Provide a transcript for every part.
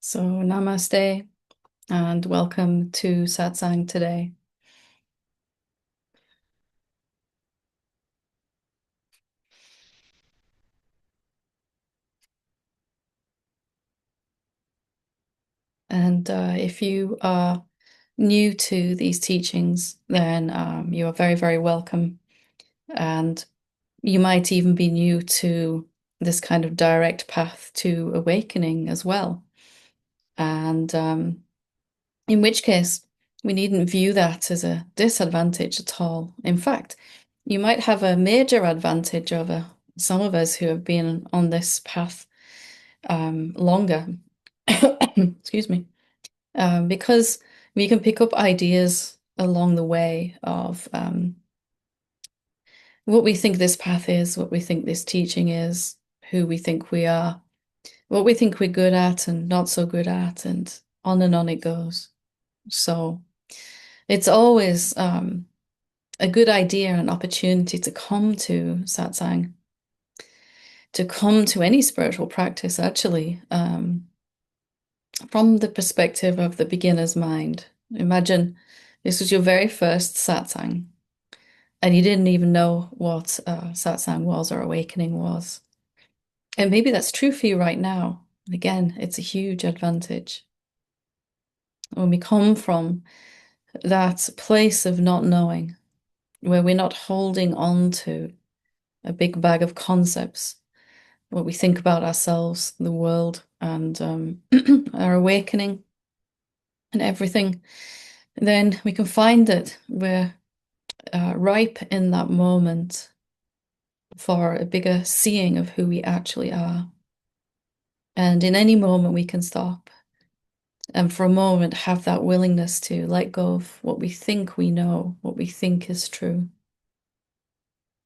So, namaste and welcome to Satsang today. And if you are new to these teachings, then you are very, very welcome. And you might even be new to this kind of direct path to awakening as well. And in which case, we needn't view that as a disadvantage at all. In fact, you might have a major advantage over some of us who have been on this path longer. Excuse me. Because we can pick up ideas along the way of what we think this path is, what we think this teaching is, who we think we are, what we think we're good at and not so good at, and on it goes. So it's always a good idea and an opportunity to come to satsang, to come to any spiritual practice, actually, from the perspective of the beginner's mind. Imagine this was your very first satsang, and you didn't even know what satsang was or awakening was. And maybe that's true for you right now. Again, it's a huge advantage. When we come from that place of not knowing, where we're not holding on to a big bag of concepts, what we think about ourselves, the world, and our awakening and everything, then we can find that we're ripe in that moment for a bigger seeing of who we actually are. And in any moment, we can stop and for a moment have that willingness to let go of what we think we know, what we think is true.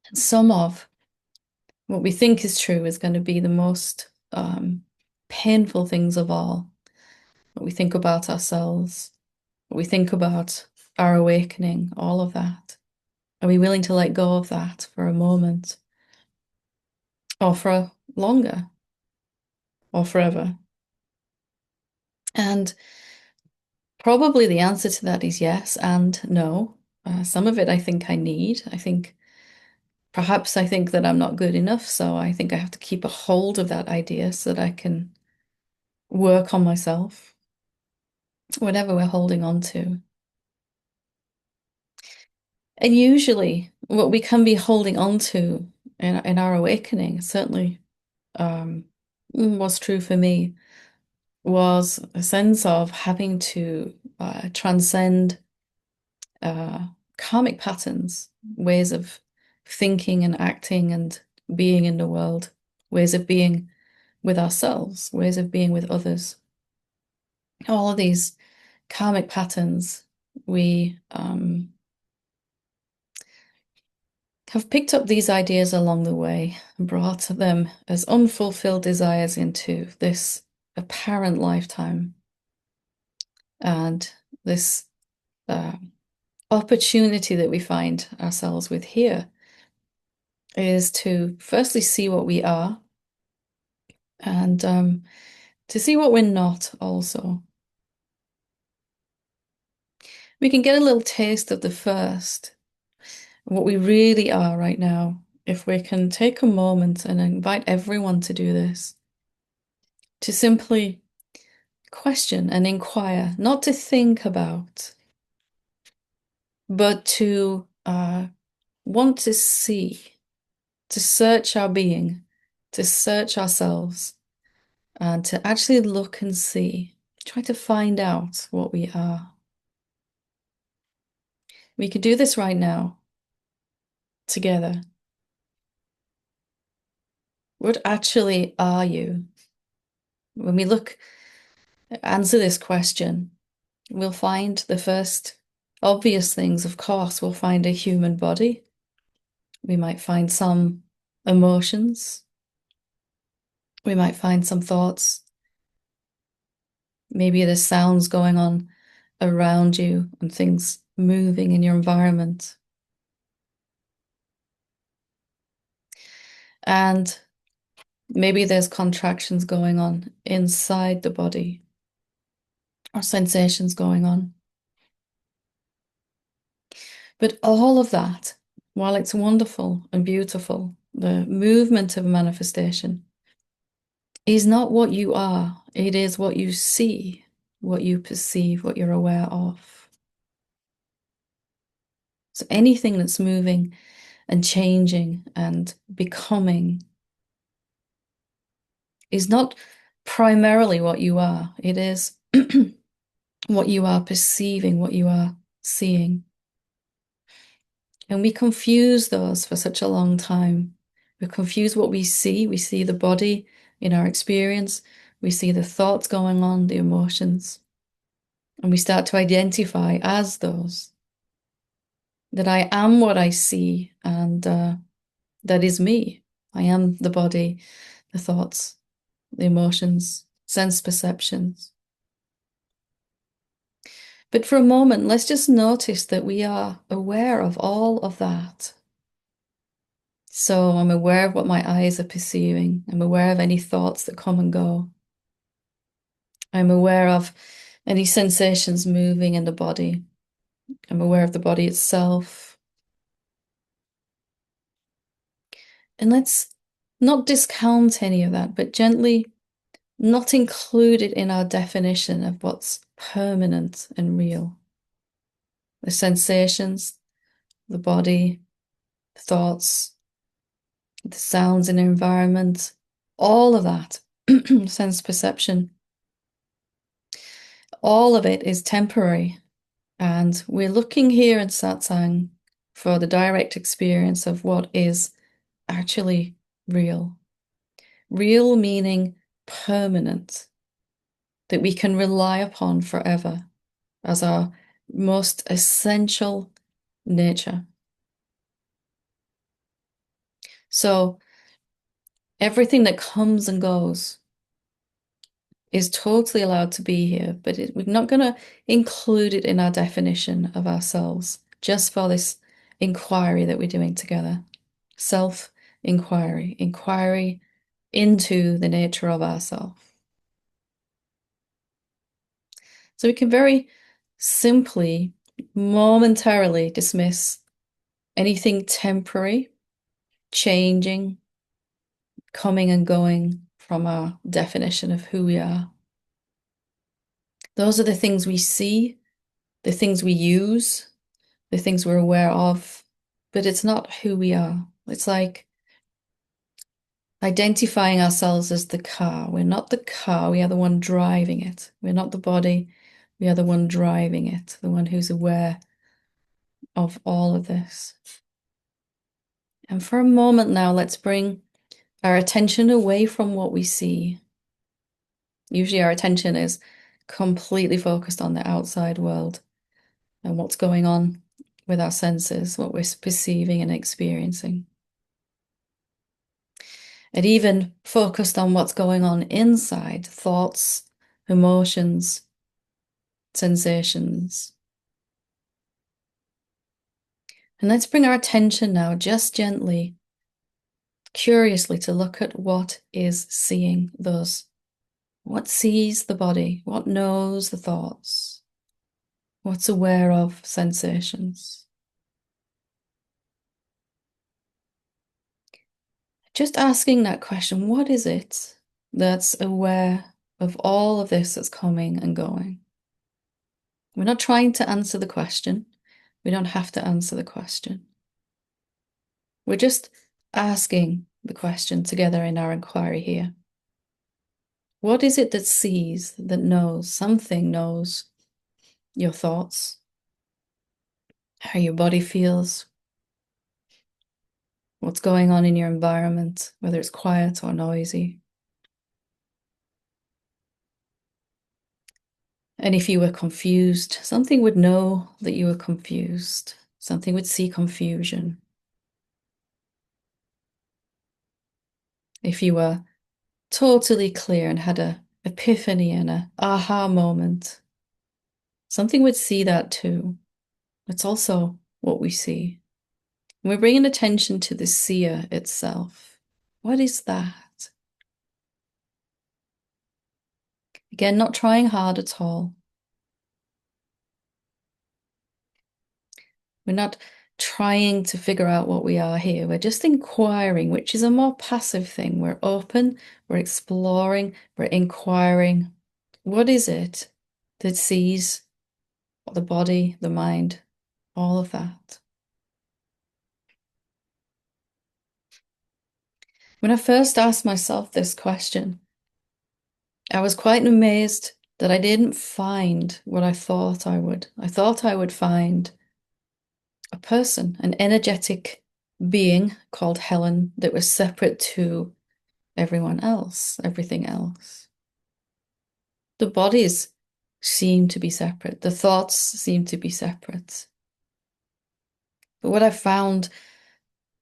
And some of what we think is true is going to be the most painful things of all. What we think about ourselves, what we think about our awakening, all of that. Are we willing to let go of that for a moment or for longer or forever? And probably the answer to that is yes and no. Some of it I think I need. I think that I'm not good enough, so I think I have to keep a hold of that idea so that I can work on myself, whatever we're holding on to. And usually, what we can be holding on to in our awakening, certainly was true for me, was a sense of having to transcend uh, karmic patterns, ways of thinking and acting and being in the world, ways of being with ourselves, ways of being with others. All of these karmic patterns, we have picked up these ideas along the way and brought them as unfulfilled desires into this apparent lifetime. And this uh, opportunity that we find ourselves with here is to firstly see what we are and to see what we're not also. We can get a little taste of the first, what we really are right now, if we can take a moment and invite everyone to do this, to simply question and inquire, not to think about, but to want to see, to search our being, to search ourselves, and to actually look and see, try to find out what we are. We could do this right now, together. What actually are you? When we answer this question, we'll find the first obvious things, of course. We'll find a human body. We might find some emotions. We might find some thoughts. Maybe there's sounds going on around you and things moving in your environment. And maybe there's contractions going on inside the body. or sensations going on. But all of that, while it's wonderful and beautiful, the movement of manifestation is not what you are. It is what you see, what you perceive, what you're aware of. So anything that's moving and changing and becoming is not primarily what you are. It is what you are perceiving, what you are seeing. And we confuse those for such a long time. We confuse what we see. We see the body in our experience. We see the thoughts going on, the emotions. And we start to identify as those. That I am what I see, and that is me. I am the body, the thoughts, the emotions, sense perceptions. But for a moment, let's just notice that we are aware of all of that. So I'm aware of what my eyes are perceiving. I'm aware of any thoughts that come and go. I'm aware of any sensations moving in the body. I'm aware of the body itself. And let's not discount any of that, but gently not include it in our definition of what's permanent and real. The sensations, the body, the thoughts, the sounds in the environment, all of that, sense perception, all of it is temporary. And we're looking here in Satsang for the direct experience of what is actually real. Real meaning permanent, that we can rely upon forever as our most essential nature. So everything that comes and goes is totally allowed to be here, but we're not going to include it in our definition of ourselves, just for this inquiry that we're doing together. Self-inquiry, inquiry into the nature of ourself. So we can very simply, momentarily dismiss anything temporary, changing, coming and going from our definition of who we are. Those are the things we see, the things we use, the things we're aware of, but it's not who we are. It's like identifying ourselves as the car. We're not the car, we are the one driving it. We're not the body, we are the one driving it, the one who's aware of all of this. And for a moment now, let's bring our attention away from what we see. Usually our attention is completely focused on the outside world and what's going on with our senses, what we're perceiving and experiencing. And even focused on what's going on inside, thoughts, emotions, sensations. And let's bring our attention now, just gently, curiously, to look at what is seeing those. What sees the body? What knows the thoughts? What's aware of sensations? Just asking that question, what is it that's aware of all of this that's coming and going? We're not trying to answer the question. We don't have to answer the question. We're just asking the question together in our inquiry here. What is it that sees, that knows, something knows your thoughts, how your body feels, what's going on in your environment, whether it's quiet or noisy? And if you were confused, something would know that you were confused. Something would see confusion. If you were totally clear and had an epiphany and an aha moment, something would see that too. It's also what we see. And we're bringing attention to the seer itself. What is that? Again, not trying hard at all. We're not trying to figure out what we are here. We're just inquiring, which is a more passive thing. We're open, we're exploring, we're inquiring. What is it that sees the body, the mind, all of that? When I first asked myself this question, I was quite amazed that I didn't find what I thought I would. I thought I would find a person, an energetic being called Helen that was separate to everyone else, everything else. The bodies seem to be separate, the thoughts seem to be separate. But what I found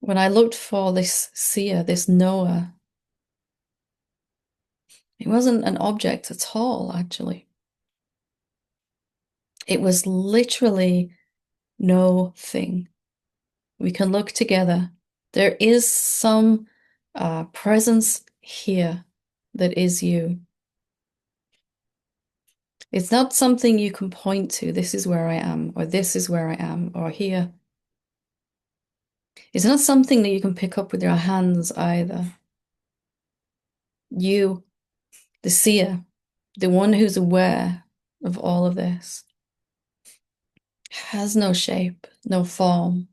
when I looked for this seer, this knower, it wasn't an object at all, actually. It was literally no thing. We can look together. There is some presence here that is you. It's not something you can point to. This is where I am, or this is where I am, or here. It's not something that you can pick up with your hands either. You, the seer, the one who's aware of all of this, has no shape, no form.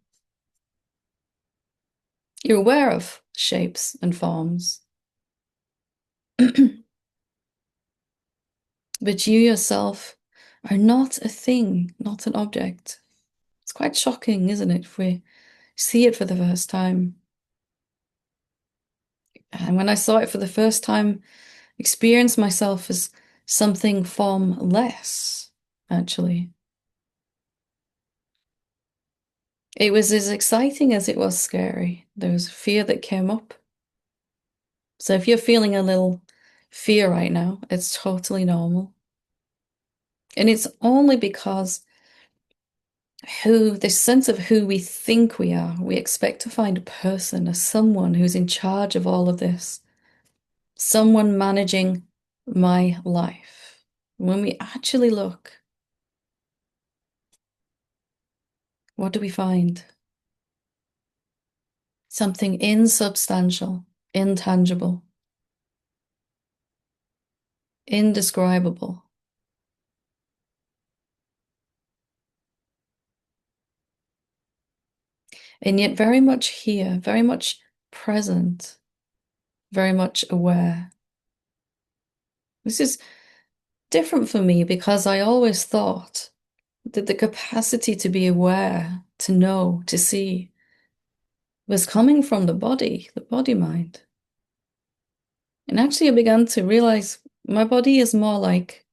You're aware of shapes and forms, but you yourself are not a thing, not an object. It's quite shocking, isn't it, if we see it for the first time? And when I saw it for the first time, experienced myself as something formless, actually. It was as exciting as it was scary. There was fear that came up. So if you're feeling a little fear right now, it's totally normal. And it's only because this sense of who we think we are, we expect to find a person, a someone who's in charge of all of this, someone managing my life. When we actually look, what do we find? Something insubstantial, intangible, indescribable. And yet very much here, very much present, very much aware. This is different for me because I always thought that the capacity to be aware, to know, to see, was coming from the body mind. And actually, I began to realize my body is more like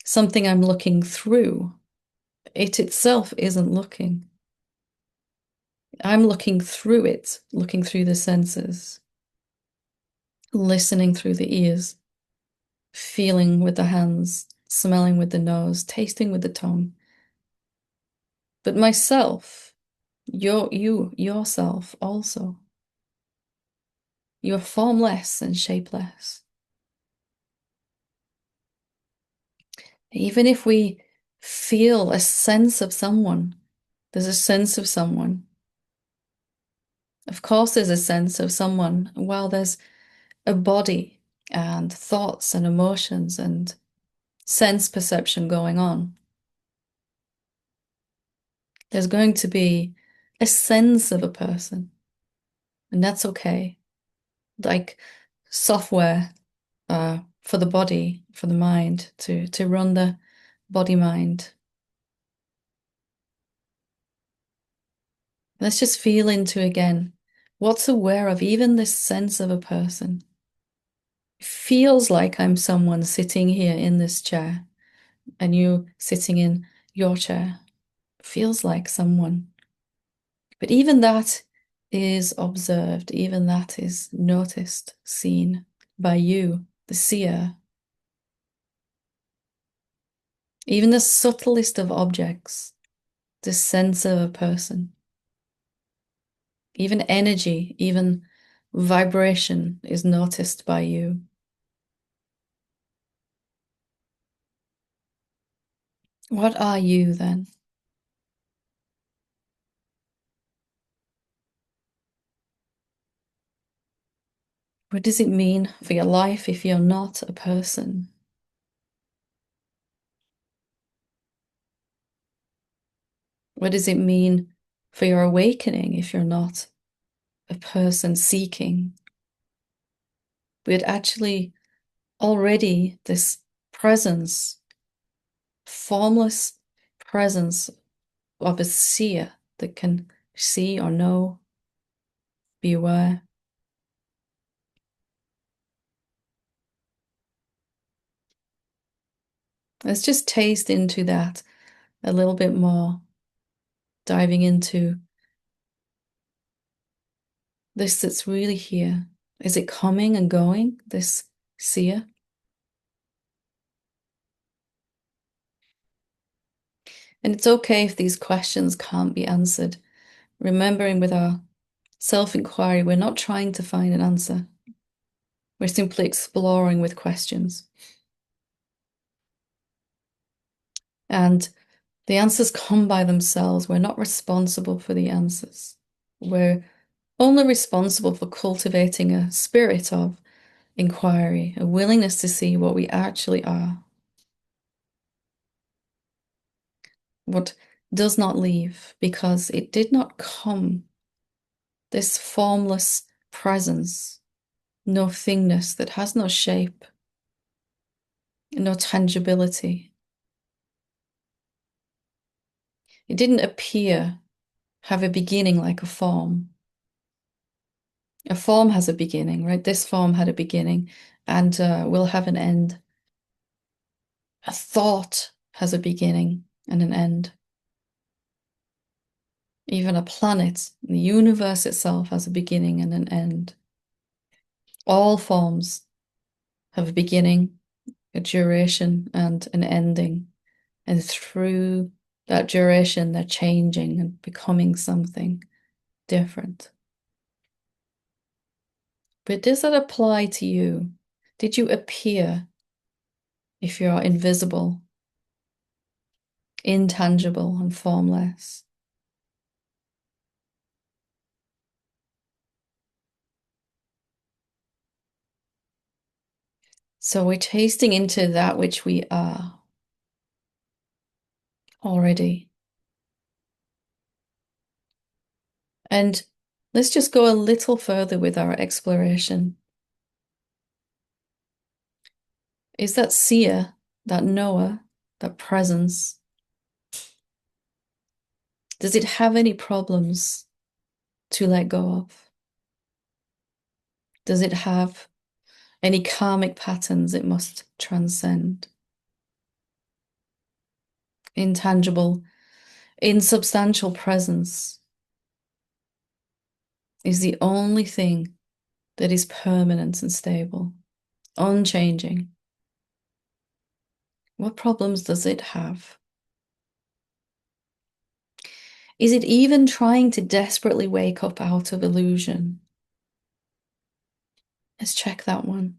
something I'm looking through. It itself isn't looking. I'm looking through it, looking through the senses, listening through the ears, feeling with the hands, smelling with the nose, tasting with the tongue. But myself, yourself also, you're formless and shapeless. Even if we feel a sense of someone, there's a sense of someone. Of course, there's a sense of someone while there's a body and thoughts and emotions and sense perception going on. There's going to be a sense of a person, and that's okay. Like software for the body, for the mind, to run the body mind. Let's just feel into again what's aware of even this sense of a person. It feels like I'm someone sitting here in this chair and you sitting in your chair. It feels like someone. But even that is observed, even that is noticed, seen by you, the seer. Even the subtlest of objects, the sense of a person, even energy, even vibration is noticed by you. What are you then? What does it mean for your life if you're not a person? What does it mean for your awakening if you're not a person seeking, but actually already this presence, formless presence of a seer that can see or know, be aware? Let's just taste into that a little bit more, diving into this that's really here. Is it coming and going, this seer? And it's okay if these questions can't be answered. Remembering with our self-inquiry, we're not trying to find an answer. We're simply exploring with questions. And the answers come by themselves. We're not responsible for the answers. We're only responsible for cultivating a spirit of inquiry, a willingness to see what we actually are, what does not leave, because it did not come. This formless presence, no thingness that has no shape, no tangibility. It didn't appear, have a beginning like a form. A form has a beginning, right? This form had a beginning and will have an end. A thought has a beginning and an end. Even a planet, the universe itself has a beginning and an end. All forms have a beginning, a duration, and an ending. And through that duration, they're changing and becoming something different. But does that apply to you? Did you appear if you're invisible, intangible, and formless? So we're tasting into that which we are already. And let's just go a little further with our exploration. Is that seer, that knower, that presence, does it have any problems to let go of? Does it have any karmic patterns it must transcend? Intangible, insubstantial presence is the only thing that is permanent and stable, unchanging. What problems does it have? Is it even trying to desperately wake up out of illusion? Let's check that one.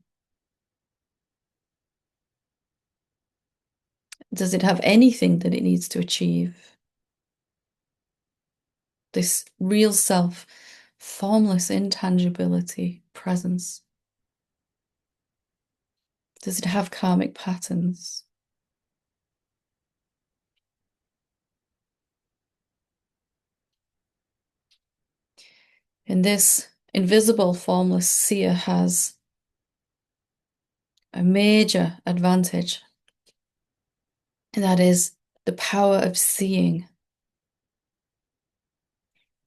Does it have anything that it needs to achieve? This real self, formless intangibility, presence. Does it have karmic patterns? And this invisible, formless seer has a major advantage, and that is the power of seeing.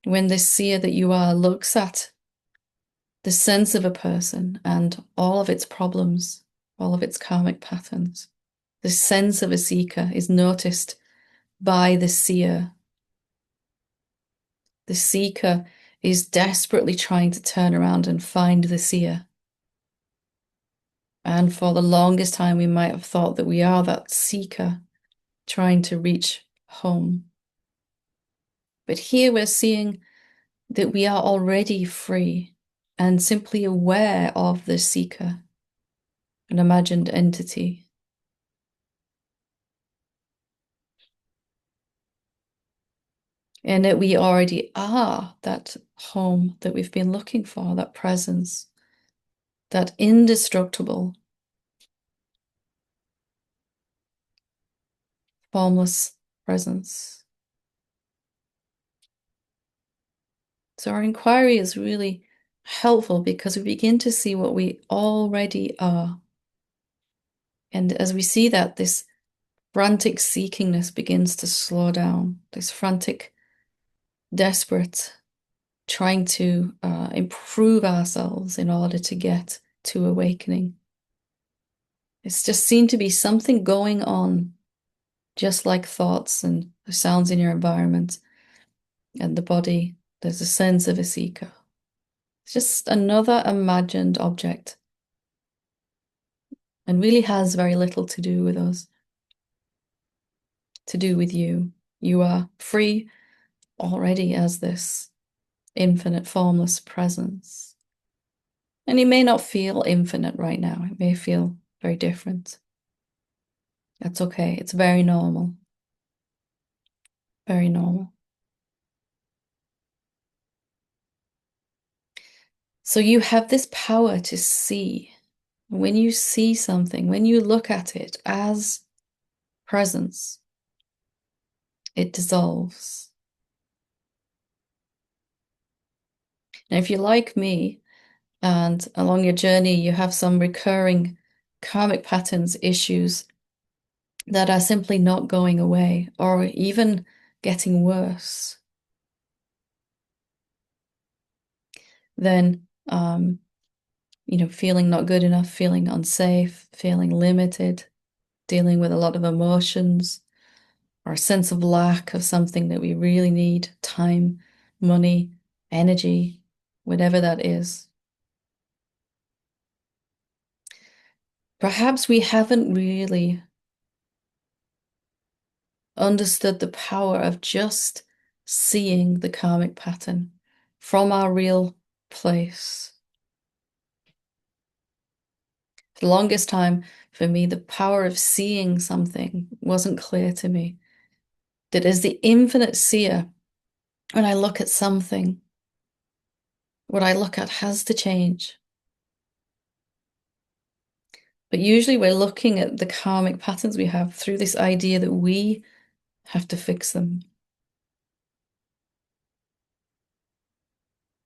When this seer that you are looks at the sense of a person and all of its problems, all of its karmic patterns, the sense of a seeker is noticed by the seer. The seeker is desperately trying to turn around and find the seer. And for the longest time, we might have thought that we are that seeker trying to reach home. But here we're seeing that we are already free and simply aware of the seeker, an imagined entity. And that we already are that home that we've been looking for, that presence. that indestructible, formless presence. So our inquiry is really helpful because we begin to see what we already are. And as we see that, this frantic seekingness begins to slow down, this frantic, desperate trying to improve ourselves in order to get to awakening. It's just seen to be something going on, just like thoughts and the sounds in your environment and the body. There's a sense of a seeker. It's just another imagined object and really has very little to do with us, to do with you. You are free already as this infinite, formless presence. And it may not feel infinite right now. It may feel very different. That's okay. It's very normal. Very normal. So you have this power to see. When you see something, when you look at it as presence, it dissolves. Now, if you're like me, and along your journey, you have some recurring karmic patterns, issues that are simply not going away or even getting worse, then, feeling not good enough, feeling unsafe, feeling limited, dealing with a lot of emotions, or a sense of lack of something that we really need, time, money, energy, whatever that is. Perhaps we haven't really understood the power of just seeing the karmic pattern from our real place. For the longest time, for me, the power of seeing something wasn't clear to me. That as the infinite seer, when I look at something, what I look at has to change. But usually we're looking at the karmic patterns we have through this idea that we have to fix them.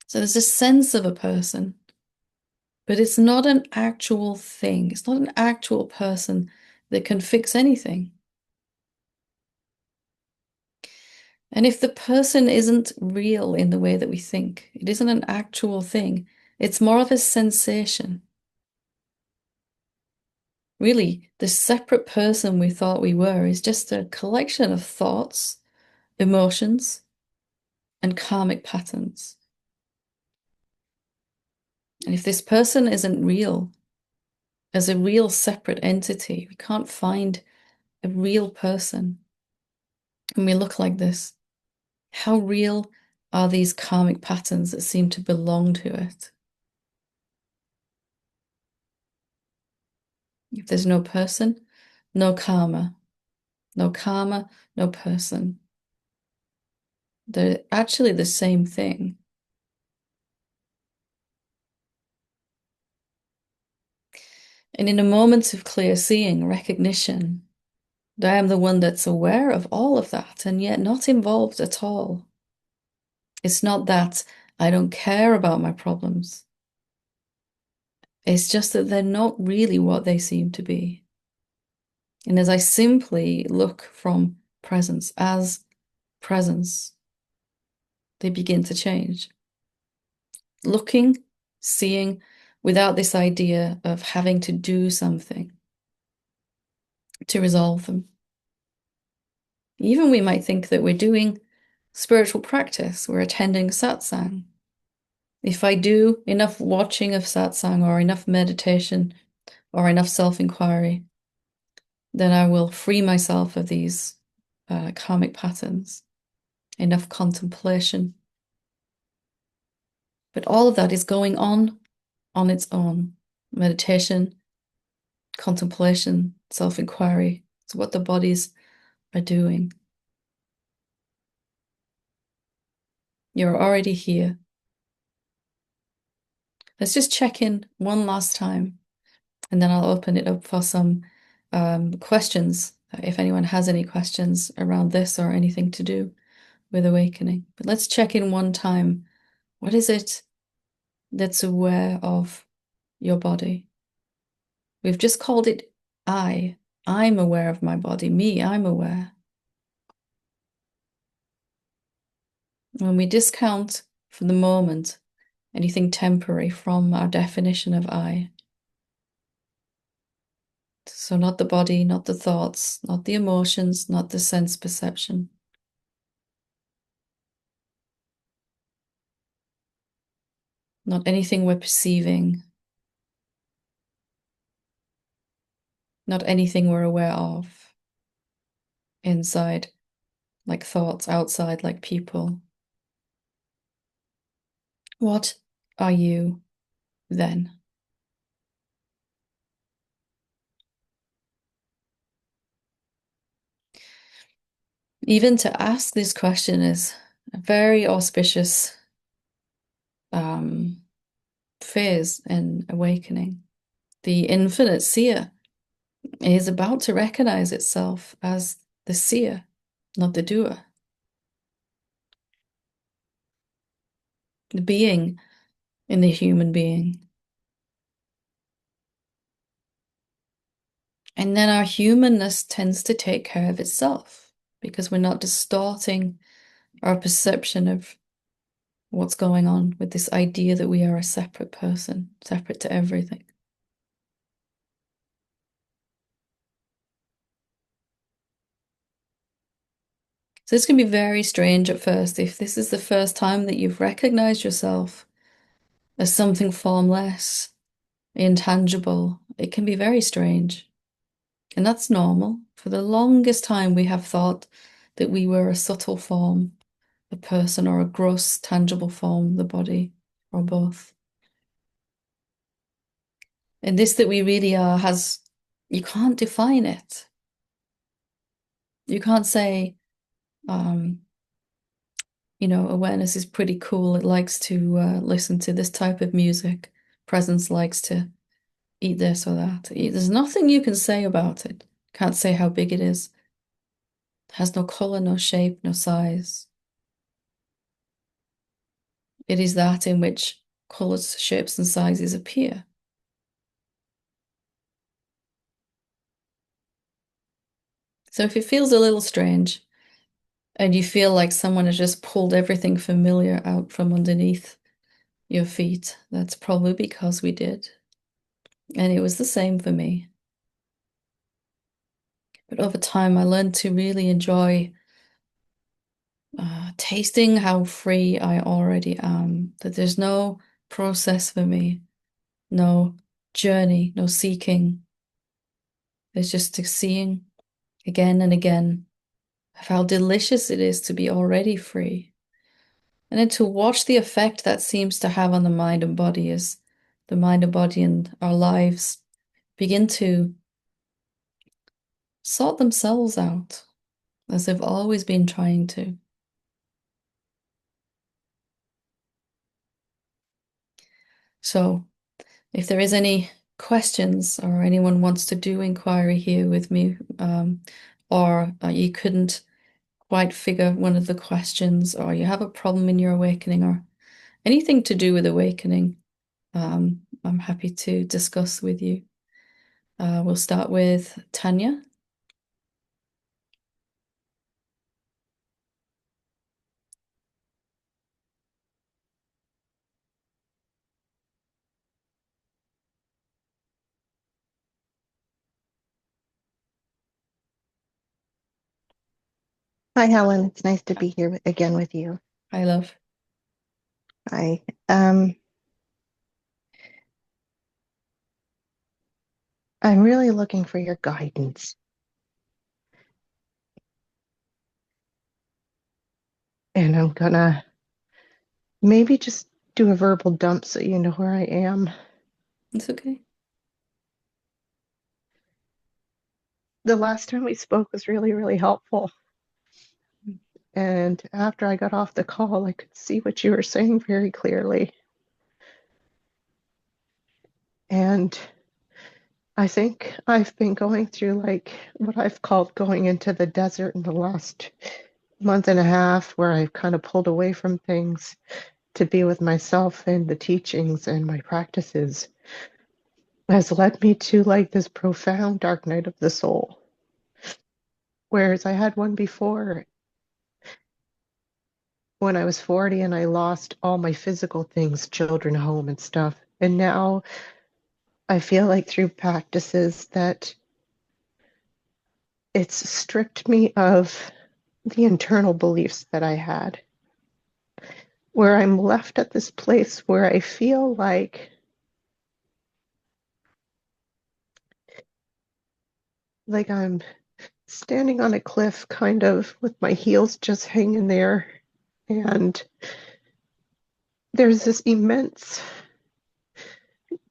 So there's a sense of a person, but it's not an actual thing. It's not an actual person that can fix anything. And if the person isn't real in the way that we think, it isn't an actual thing, it's more of a sensation. Really, the separate person we thought we were is just a collection of thoughts, emotions, and karmic patterns. And if this person isn't real, as a real separate entity, we can't find a real person. And we look like this. How real are these karmic patterns that seem to belong to it? If there's no person, no karma. No karma, no person. They're actually the same thing. And in a moment of clear seeing, recognition, that I am the one that's aware of all of that and yet not involved at all. It's not that I don't care about my problems. It's just that they're not really what they seem to be. And as I simply look from presence as presence, they begin to change. Looking, seeing, without this idea of having to do something to resolve them. Even we might think that we're doing spiritual practice, we're attending satsang. If I do enough watching of satsang or enough meditation or enough self-inquiry, then I will free myself of these karmic patterns, enough contemplation. But all of that is going on its own. Meditation, contemplation, self-inquiry. It's what the bodies are doing. You're already here. Let's just check in one last time, and then I'll open it up for some questions, if anyone has any questions around this or anything to do with awakening. But let's check in one time. What is it that's aware of your body? We've just called it I. I'm aware of my body. Me, I'm aware. When we discount for the moment anything temporary from our definition of I, so not the body, not the thoughts, not the emotions, not the sense perception, not anything we're perceiving, not anything we're aware of inside, like thoughts, outside, like people. What are you then? Even to ask this question is a very auspicious um, phase in awakening. The infinite seer is about to recognize itself as the seer, not the doer, the being in the human being. And then our humanness tends to take care of itself because we're not distorting our perception of what's going on with this idea that we are a separate person, separate to everything. So this can be very strange at first. If this is the first time that you've recognized yourself as something formless, intangible, it can be very strange. And that's normal. For the longest time, we have thought that we were a subtle form, a person, or a gross, tangible form, the body, or both. And this that we really are has, you can't define it. You can't say, um, awareness is pretty cool. It likes to listen to this type of music. Presence likes to eat this or that. There's nothing you can say about it. Can't say how big it is. It has no color, no shape, no size. It is that in which colors, shapes, and sizes appear. So if it feels a little strange and you feel like someone has just pulled everything familiar out from underneath your feet, that's probably because we did. And it was the same for me. But over time, I learned to really enjoy tasting how free I already am, that there's no process for me, no journey, no seeking. There's just a seeing again and again of how delicious it is to be already free. And then to watch the effect that seems to have on the mind and body as the mind and body and our lives begin to sort themselves out as they've always been trying to. So if there is any questions or anyone wants to do inquiry here with me, or you couldn't quite figure one of the questions, or you have a problem in your awakening, or anything to do with awakening, I'm happy to discuss with you. We'll start with Tanya. Hi, Helen. It's nice to be here again with you. Hi, love. Hi. I'm really looking for your guidance, and I'm gonna maybe just do a verbal dump so you know where I am. It's okay. The last time we spoke was really, really helpful. And after I got off the call, I could see what you were saying very clearly. And I think I've been going through like what I've called going into the desert in the last month and a half, where I've kind of pulled away from things to be with myself and the teachings and my practices, has led me to like this profound dark night of the soul. Whereas I had one before when I was 40 and I lost all my physical things, children, home, and stuff. And now I feel like through practices that it's stripped me of the internal beliefs that I had, where I'm left at this place where I feel like I'm standing on a cliff, kind of with my heels just hanging there. And there's this immense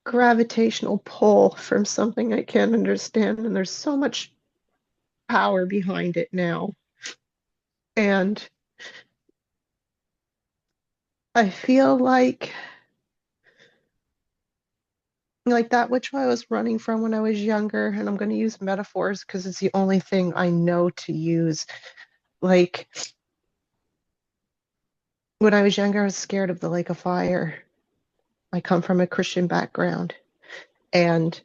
gravitational pull from something I can't understand. And there's so much power behind it now. And I feel like that which I was running from when I was younger, and I'm going to use metaphors because it's the only thing I know to use. Like when I was younger, I was scared of the lake of fire. I come from a Christian background, and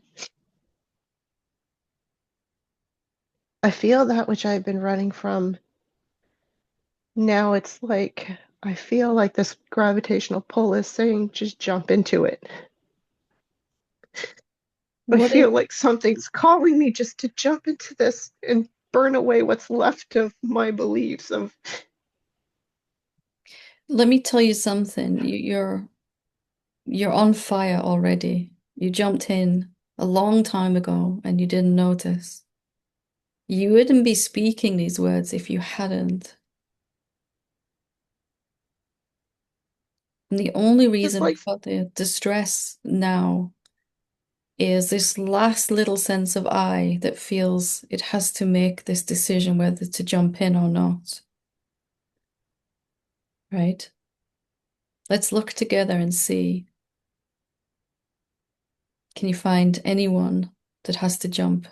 I feel that which I've been running from now. It's like I feel like this gravitational pull is saying, just jump into it. I What is, feel like something's calling me just to jump into this and burn away what's left of my beliefs of let me tell you something. You're on fire already. You jumped in a long time ago and you didn't notice. You wouldn't be speaking these words if you hadn't. And the only it's reason like for the distress now is this last little sense of I that feels it has to make this decision whether to jump in or not, right? Let's look together and see. Can you find anyone that has to jump?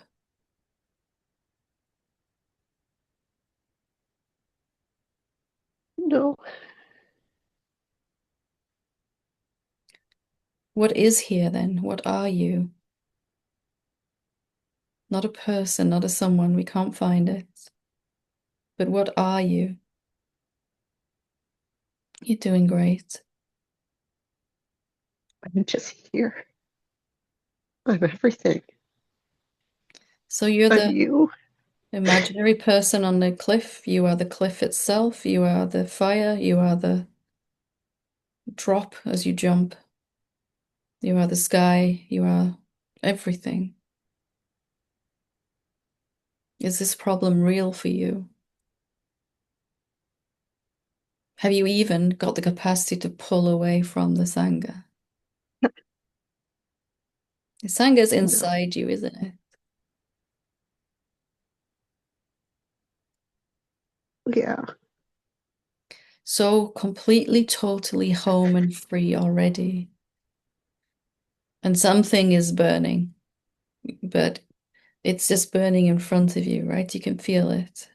no. What is here then? What are you? Not a person, not a someone, we can't find it. But what are you? You're doing great. I'm just here. I'm everything. So you're I'm the you. imaginary person on the cliff. You are the cliff itself. You are the fire. You are the drop as you jump. You are the sky. You are everything. Is this problem real for you? Have you even got the capacity to pull away from the Sangha? The Sangha is No. inside you, isn't it? Yeah. So completely, totally home and free already. And something is burning, but it's just burning in front of you, right? You can feel it.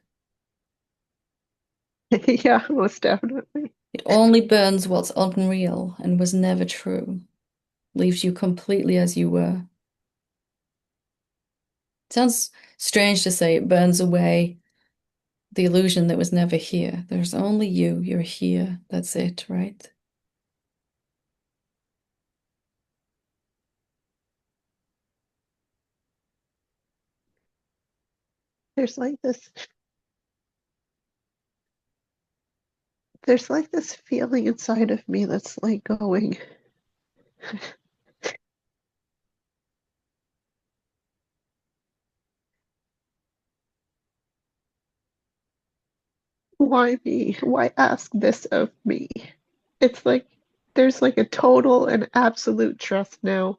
Yeah, most definitely. It only burns what's unreal and was never true, leaves you completely as you were. It sounds strange to say it burns away the illusion that was never here. There's only you. You're here. That's it, right? There's like this there's like this feeling inside of me that's like going, why me? Why ask this of me? It's like there's like a total and absolute trust now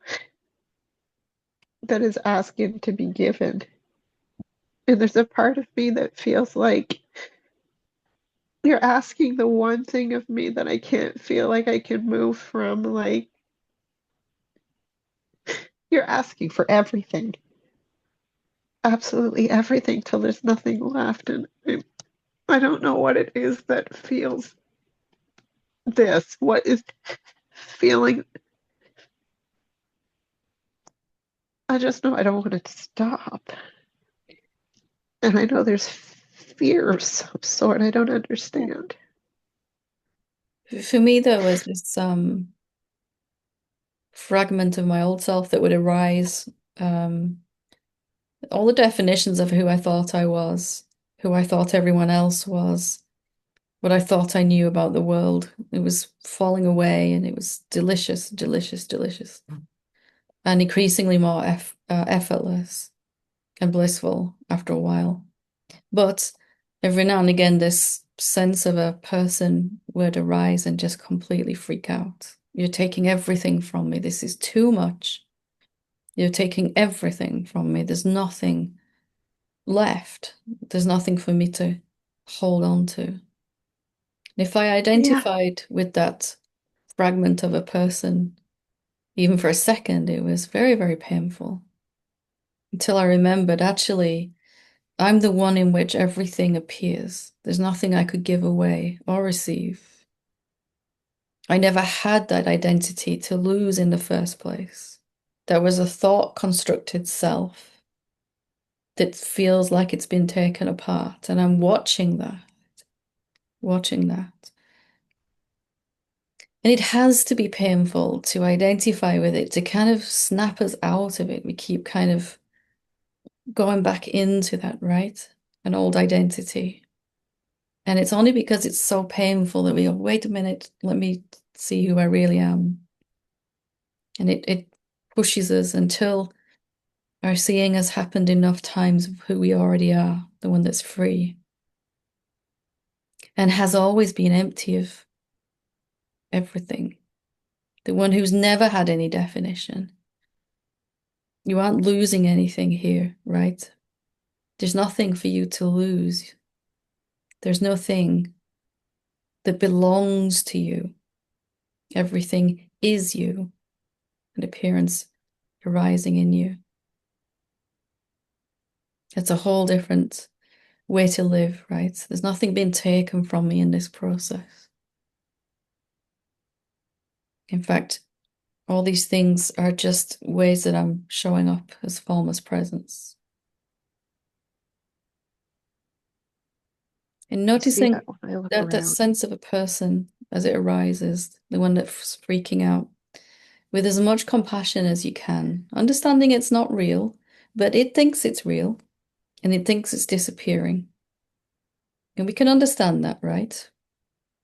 that is asking to be given. And there's a part of me that feels like you're asking the one thing of me that I can't feel like I can move from. Like, you're asking for everything, absolutely everything, till there's nothing left. And I don't know what it is that feels this. What is feeling? I just know I don't want it to stop. And I know there's fear of some sort I don't understand. For me, there was this fragment of my old self that would arise. Um, all the definitions of who I thought I was, who I thought everyone else was, what I thought I knew about the world. It was falling away and it was delicious, delicious, delicious, and increasingly more effortless and blissful after a while. But every now and again, this sense of a person would arise and just completely freak out. You're taking everything from me. This is too much. You're taking everything from me. There's nothing left. There's nothing for me to hold on to. If I Yeah, identified with that fragment of a person, even for a second, it was very, very painful until I remembered actually, I'm the one in which everything appears. There's nothing I could give away or receive. I never had that identity to lose in the first place. There was a thought constructed self that feels like it's been taken apart, and I'm watching that, watching that. And it has to be painful to identify with it, to kind of snap us out of it. We keep kind of going back into that, right? An old identity. And it's only because it's so painful that we go, wait a minute, let me see who I really am. And it pushes us until our seeing has happened enough times of who we already are, the one that's free and has always been empty of everything, the one who's never had any definition. You aren't losing anything here, right? There's nothing for you to lose. There's nothing that belongs to you. Everything is you, an appearance arising in you. It's a whole different way to live, right? There's nothing being taken from me in this process. In fact, all these things are just ways that I'm showing up as formless presence. And I see noticing that when I look that around. sense of a person as it arises, the one that's freaking out, with as much compassion as you can, understanding it's not real, but it thinks it's real and it thinks it's disappearing. And we can understand that, right?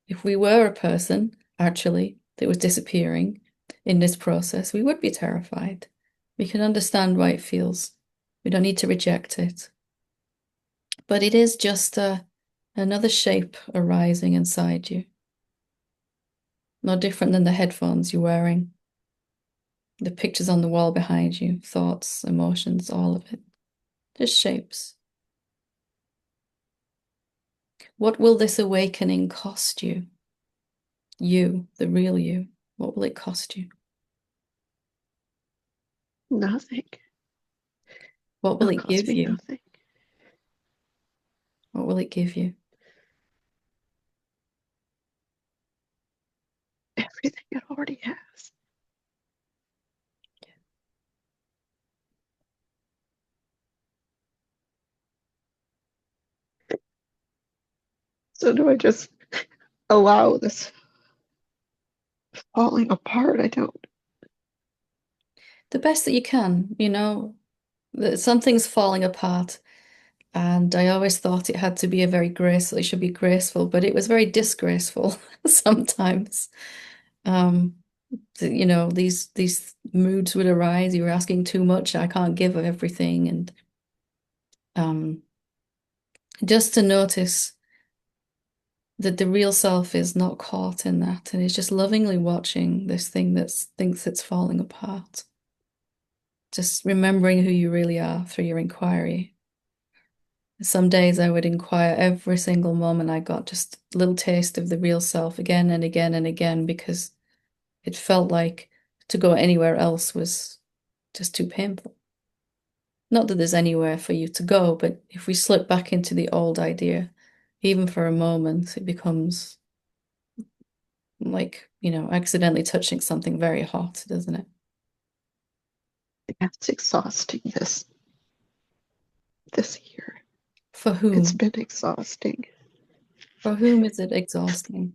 If we were a person, actually, that was disappearing in this process, we would be terrified. We can understand why it feels. We don't need to reject it. But it is just another shape arising inside you. No different than the headphones you're wearing, the pictures on the wall behind you, thoughts, emotions, all of it. Just shapes. What will this awakening cost you? You, the real you. What will it cost you? Nothing. What will It'll it cost give me you? nothing. What will it give you? Everything it already has. So do I just allow this falling apart? I don't. The best that you can, that something's falling apart. And I always thought it had to be a very graceful, it should be graceful, but it was very disgraceful sometimes. Um, these moods would arise. You were asking too much. I can't give everything, and um, just to notice that the real self is not caught in that, and is just lovingly watching this thing that thinks it's falling apart. Just remembering who you really are through your inquiry. Some days I would inquire every single moment I got just a little taste of the real self again and again and again because it felt like to go anywhere else was just too painful. Not that there's anywhere for you to go, but if we slip back into the old idea, even for a moment, it becomes like, accidentally touching something very hot, doesn't it? Yeah, it's exhausting this year. For It's whom? been exhausting. For whom is it exhausting?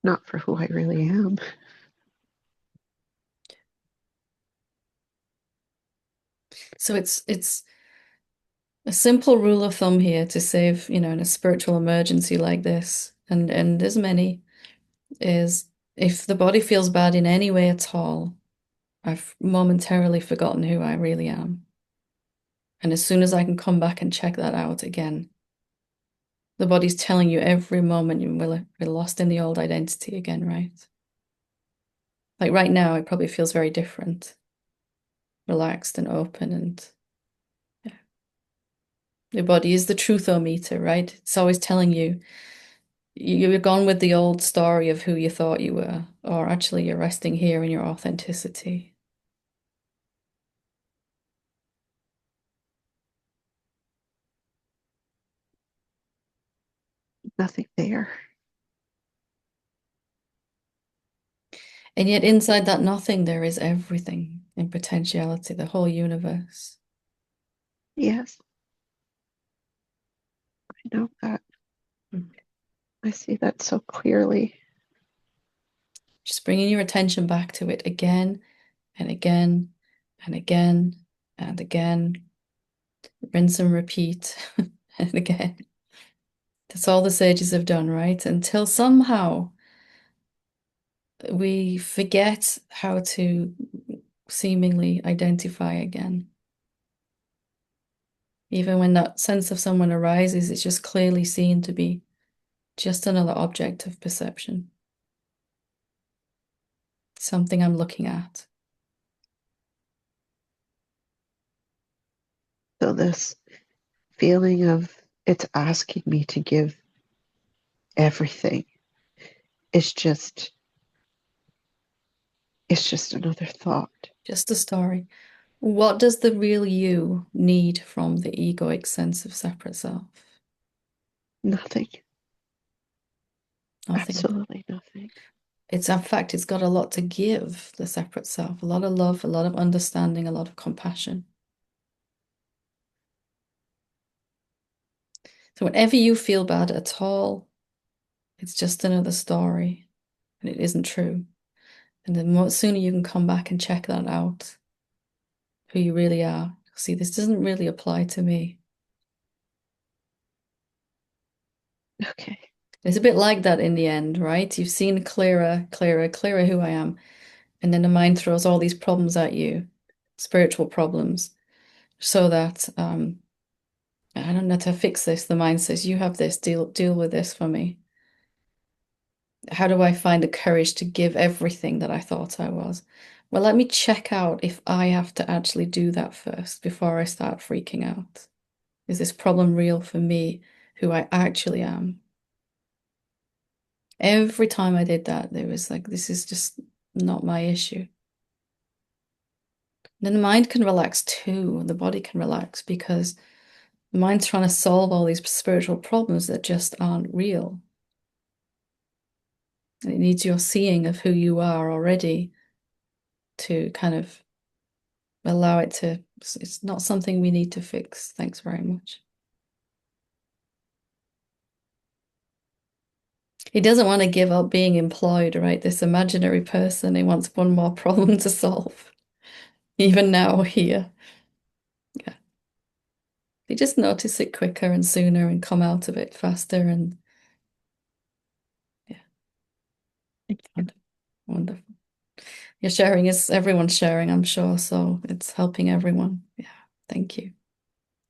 Not for who I really am. So it's a simple rule of thumb here to save, in a spiritual emergency like this, and there's many, is if the body feels bad in any way at all, I've momentarily forgotten who I really am. And as soon as I can come back and check that out again, the body's telling you every moment we're lost in the old identity again, right? Like right now, it probably feels very different, relaxed and open, and yeah. The body is the truthometer, right? It's always telling you you're gone with the old story of who you thought you were, or actually you're resting here in your authenticity. Nothing there. And yet inside that nothing, there is everything in potentiality, the whole universe. Yes, I know that. Mm. I see that so clearly. Just bringing your attention back to it again and again and again and again, rinse and repeat and again. That's all the sages have done, right? Until somehow we forget how to seemingly identify again. Even when that sense of someone arises, it's just clearly seen to be just another object of perception, something I'm looking at. So this feeling of it's asking me to give everything is just another thought. Just a story. What does the real you need from the egoic sense of separate self? Nothing. Nothing. Absolutely nothing. It's, in fact, it's got a lot to give the separate self, a lot of love, a lot of understanding, a lot of compassion. So whenever you feel bad at all, it's just another story and it isn't true. And the more sooner you can come back and check that out, who you really are. See, this doesn't really apply to me. Okay. It's a bit like that in the end, right? You've seen clearer, clearer, clearer who I am. And then the mind throws all these problems at you, spiritual problems, so that I don't know how to fix this. The mind says, you have this, deal with this for me. How do I find the courage to give everything that I thought I was? Well, let me check out if I have to actually do that first before I start freaking out. Is this problem real for me, who I actually am? Every time I did that, there was like, this is just not my issue. Then the mind can relax too, the body can relax because the mind's trying to solve all these spiritual problems that just aren't real. And it needs your seeing of who you are already to kind of allow it to, it's not something we need to fix. Thanks very much. He doesn't want to give up being employed, right? This imaginary person, he wants one more problem to solve, even now here. Yeah. They just notice it quicker and sooner and come out of it faster and yeah, Thank you. wonderful. Wonderful. Your sharing is everyone's sharing, I'm sure, so it's helping everyone. Yeah, thank you.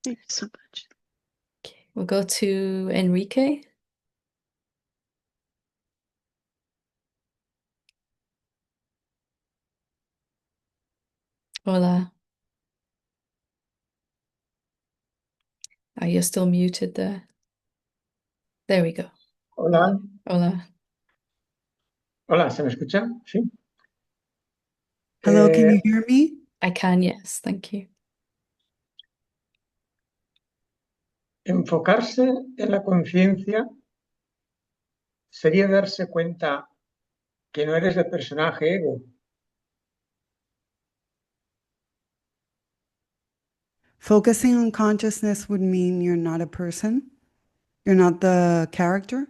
Thank you so much. Okay, we'll go to Enrique. Hola. Are you still muted there? There we go. Hola, Hola. hola, ¿se me escucha? Sí. Hello, can Eh, you hear me? I can, yes, thank you. Enfocarse en la conciencia sería darse cuenta que no eres el personaje ego. Focusing on consciousness would mean you're not a person, you're not the character.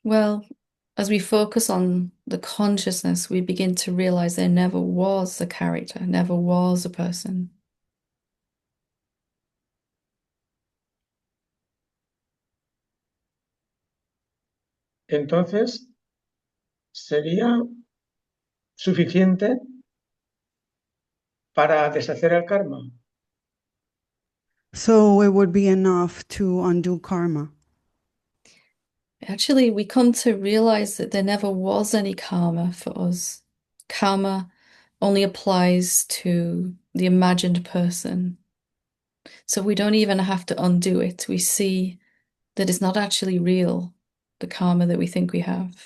Well, as we focus on the consciousness, we begin to realize there never was a character, never was a person. Entonces, sería suficiente para deshacer el karma. So it would be enough to undo karma. Actually, we come to realize that there never was any karma for us. Karma only applies to the imagined person. So we don't even have to undo it. We see that it's not actually real, the karma that we think we have.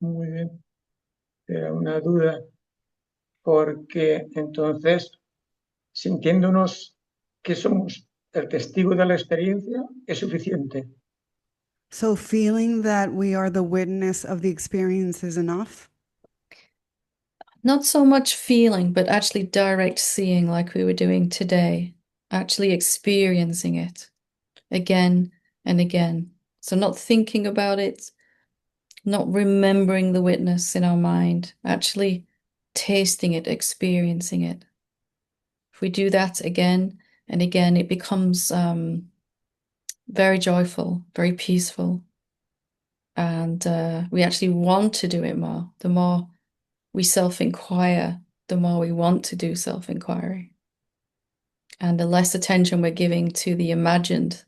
Muy bien, era una duda, porque entonces, sintiéndonos que somos el testigo de la experiencia, es suficiente. So feeling that we are the witness of the experience is enough. Not so much feeling, but actually direct seeing, like we were doing today, actually experiencing it again and again. So, not thinking about it, not remembering the witness in our mind, actually tasting it, experiencing it. If we do that again and again, it becomes very joyful, very peaceful. And we actually want to do it more. The more we self inquire, the more we want to do self inquiry. And the less attention we're giving to the imagined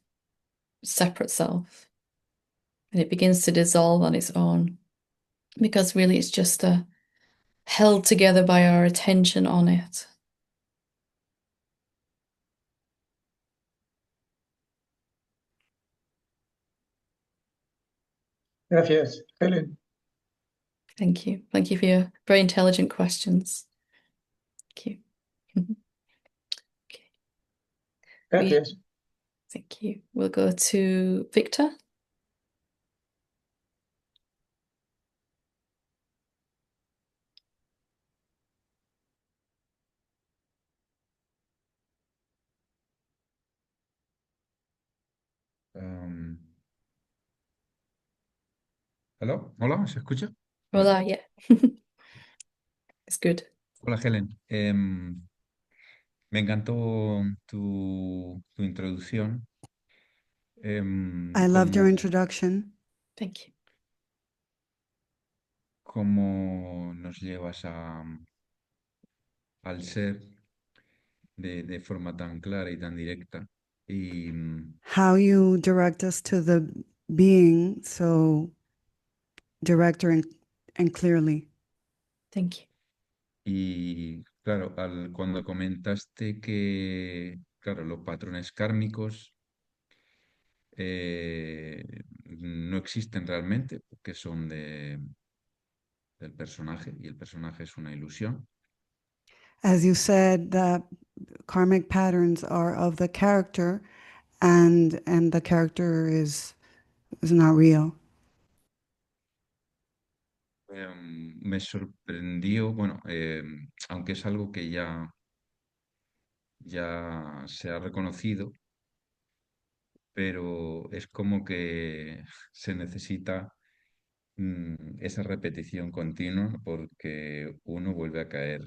separate self. And it begins to dissolve on its own because really it's just held together by our attention on it. Gracias, Helen. Thank you. Thank you for your very intelligent questions. Thank you. Okay. We Gracias. thank you. We'll go to Victor. Am, ¿Aló? ¿Hola? ¿Se escucha? Vale. Hola, yeah. It's good. Hola, Helen. Me encantó tu introducción. I loved your Cómo, introduction. Thank you. cómo nos llevas al ser de forma tan clara y tan directa. Y, How you direct us to the being so direct and clearly. Thank you. y claro, cuando comentaste que, claro, los patrones kármicos no existen realmente porque son del personaje y el personaje es una ilusión. As you said, that karmic patterns are of the character and the character is not real. Me sorprendió, bueno, aunque es algo que ya se ha reconocido, pero es como que se necesita esa repetición continua porque uno vuelve a caer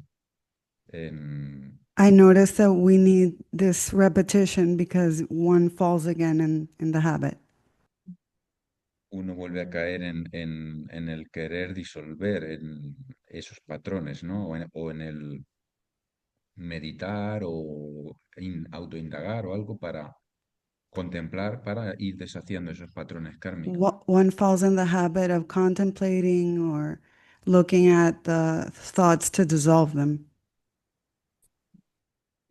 en, I noticed that we need this repetition because one falls again in the habit. uno vuelve a caer en el querer disolver en esos patrones, ¿no? O en el meditar o autoindagar o algo para contemplar, para ir deshaciendo esos patrones kármicos. One falls in the habit of contemplating or looking at the thoughts to dissolve them.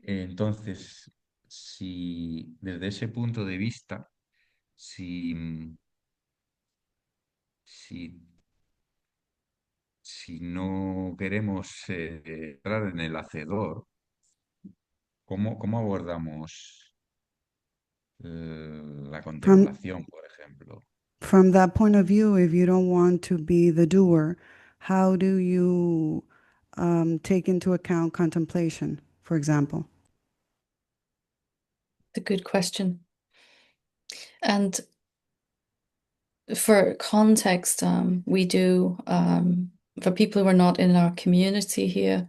Entonces, si desde ese punto de vista, si, si, si no queremos entrar en el hacedor, ¿cómo abordamos la From contemplación, por ejemplo? from that point of view, if you don't want to be the doer, how do you take into account contemplation, for example? It's a good question. And for context, we do, for people who are not in our community here,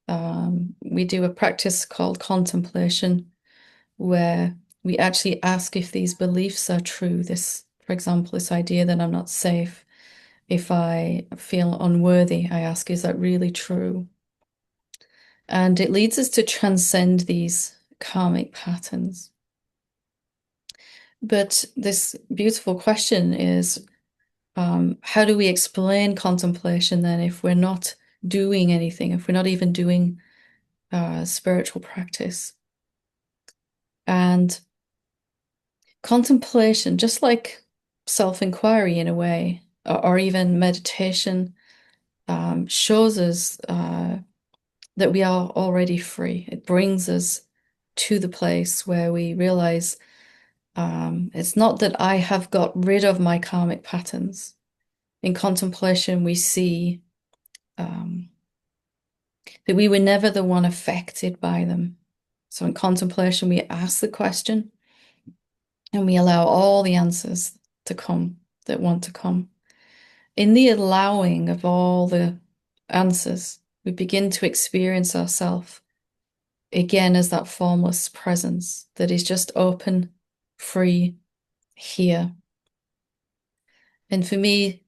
we do a practice called contemplation, where we actually ask if these beliefs are true. This, for example, this idea that I'm not safe. If I feel unworthy, I ask, is that really true? And it leads us to transcend these karmic patterns. But this beautiful question is, how do we explain contemplation then if we're not doing anything, if we're not even doing spiritual practice? And contemplation, just like self-inquiry in a way, or even meditation, shows us that we are already free. It brings us to the place where we realize it's not that I have got rid of my karmic patterns. In contemplation, we see that we were never the one affected by them. So in contemplation, we ask the question and we allow all the answers to come that want to come. In the allowing of all the answers, we begin to experience ourselves again as that formless presence that is just open, free, here. And for me,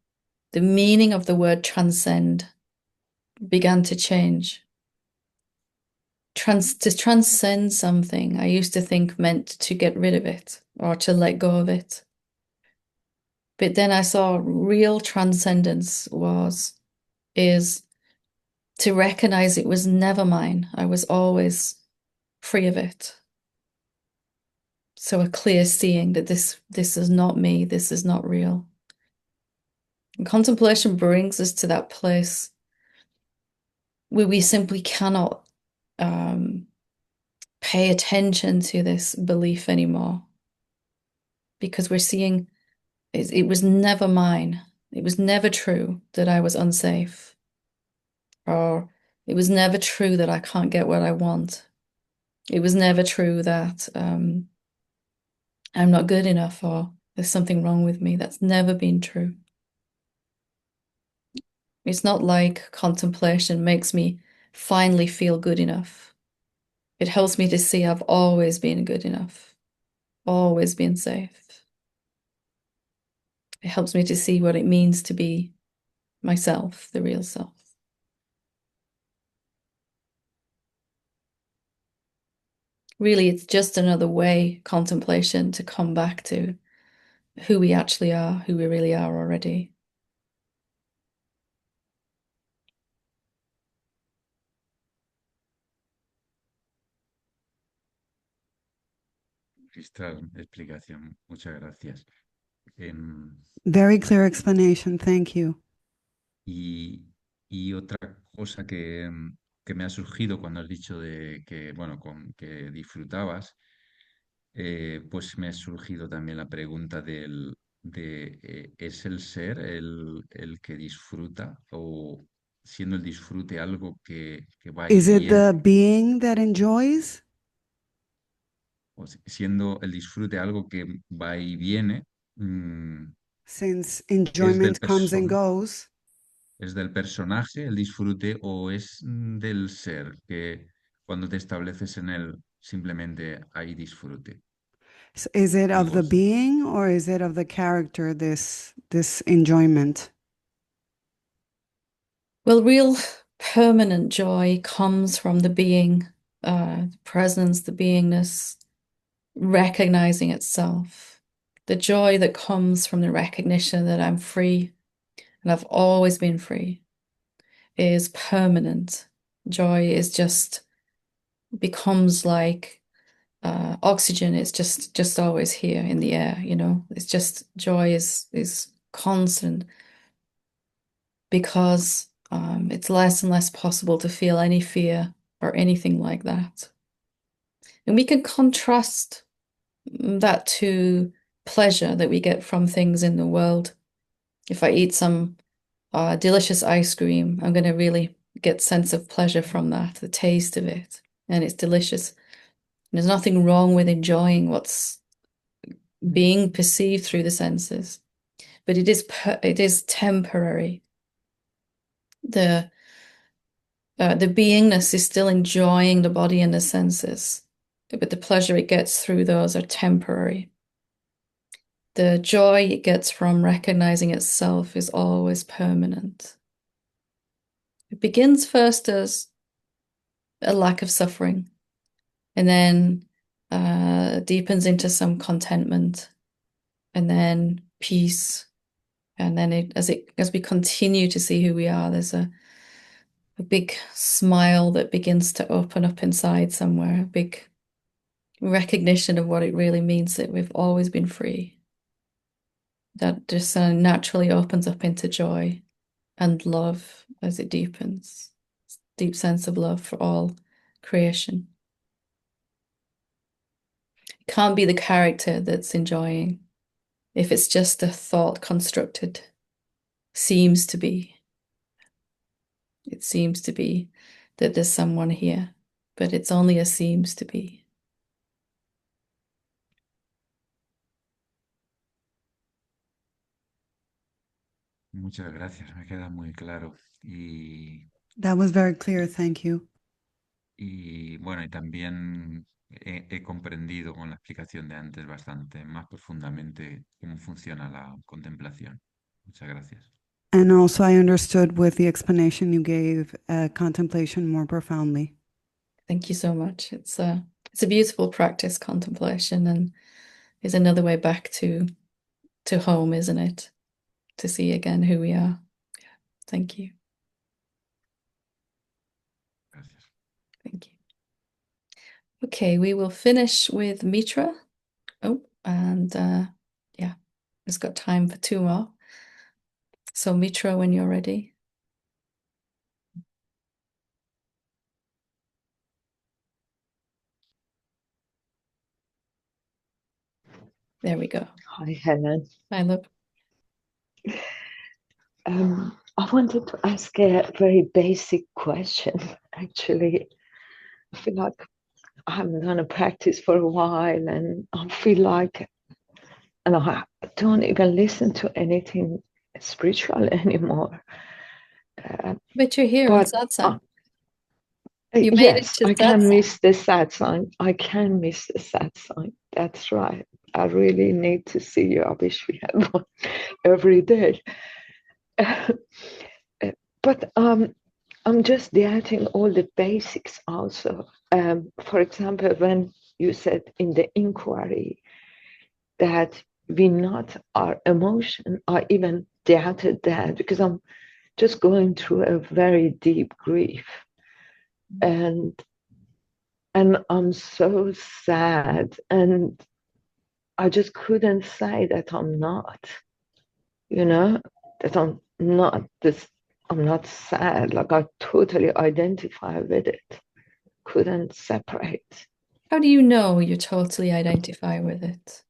the meaning of the word transcend began to change. To transcend something, I used to think meant to get rid of it or to let go of it. But then I saw real transcendence is to recognize it was never mine. I was always free of it. So a clear seeing that this is not me, this is not real. And contemplation brings us to that place where we simply cannot pay attention to this belief anymore because we're seeing it was never mine. It was never true that I was unsafe, or it was never true that I can't get what I want. It was never true that I'm not good enough or there's something wrong with me. That's never been true. It's not like contemplation makes me finally feel good enough. It helps me to see I've always been good enough, always been safe. It helps me to see what it means to be myself, the real self. Really, it's just another way, contemplation, to come back to who we actually are, who we really are already. Magistral explicación. Muchas gracias. Very clear explanation. Thank you. Y, y otra cosa que me ha surgido cuando has dicho de que, bueno, que disfrutabas, pues me ha surgido también la pregunta ¿es el ser el que disfruta o siendo el disfrute algo que va y Is it viene? the being that enjoys? O siendo el disfrute algo que va y viene, mm, Since ¿es del enjoyment comes and person- goes, ¿es del personaje el disfrute o es del ser que cuando te estableces en él simplemente hay disfrute is it y of the gozo? being or is it of the character, this enjoyment? Well, real permanent joy comes from the being, presence, the beingness, recognizing itself. The joy that comes from the recognition that I'm free and I've always been free is permanent. Joy is just becomes like oxygen. It's just always here in the air, you know. It's just joy is constant because it's less and less possible to feel any fear or anything like that. And we can contrast that to pleasure that we get from things in the world. If I eat some delicious ice cream, I'm going to really get sense of pleasure from that, the taste of it, and it's delicious. There's nothing wrong with enjoying what's being perceived through the senses, but it is temporary. The the beingness is still enjoying the body and the senses, but the pleasure it gets through those are temporary. The joy it gets from recognizing itself is always permanent. It begins first as a lack of suffering, and then deepens into some contentment, and then peace, and then as we continue to see who we are, there's a big smile that begins to open up inside somewhere, a big recognition of what it really means that we've always been free. That just naturally opens up into joy and love as it deepens. Deep sense of love for all creation. It can't be the character that's enjoying. If it's just a thought constructed, seems to be. It seems to be that there's someone here, but it's only a seems to be. Muchas gracias, me queda muy claro. Y, That was very clear. Thank you. y bueno, y también he comprendido con la explicación de antes bastante más profundamente cómo funciona la contemplación. Muchas gracias. And also, I understood with the explanation you gave contemplation more profoundly. Thank you so much. It's a beautiful practice, contemplation, and is another way back to home, isn't it? To see again who we are. Thank you. Gracias. Thank you. Okay, we will finish with Mitra. Oh, and yeah, it's got time for two more. So Mitra, when you're ready. There we go. Hi, Helen. Hi, love. I wanted to ask a very basic question. Actually, I feel like I haven't done a practice for a while, and I feel like, and I don't even listen to anything spiritual anymore. But you're here in But Satsang. You made it yes, to I can Satsang. miss the satsang. I can miss the satsang. That's right. I really need to see you. I wish we had one every day. But I'm just getting all the basics also. For example, when you said in the inquiry that we not our emotion, I even doubted that because I'm just going through a very deep grief, and I'm so sad, and I just couldn't say that I'm not, you know, that I'm not this. I'm not sad. Like I totally identify with it. Couldn't separate. How do you know you totally identify with it?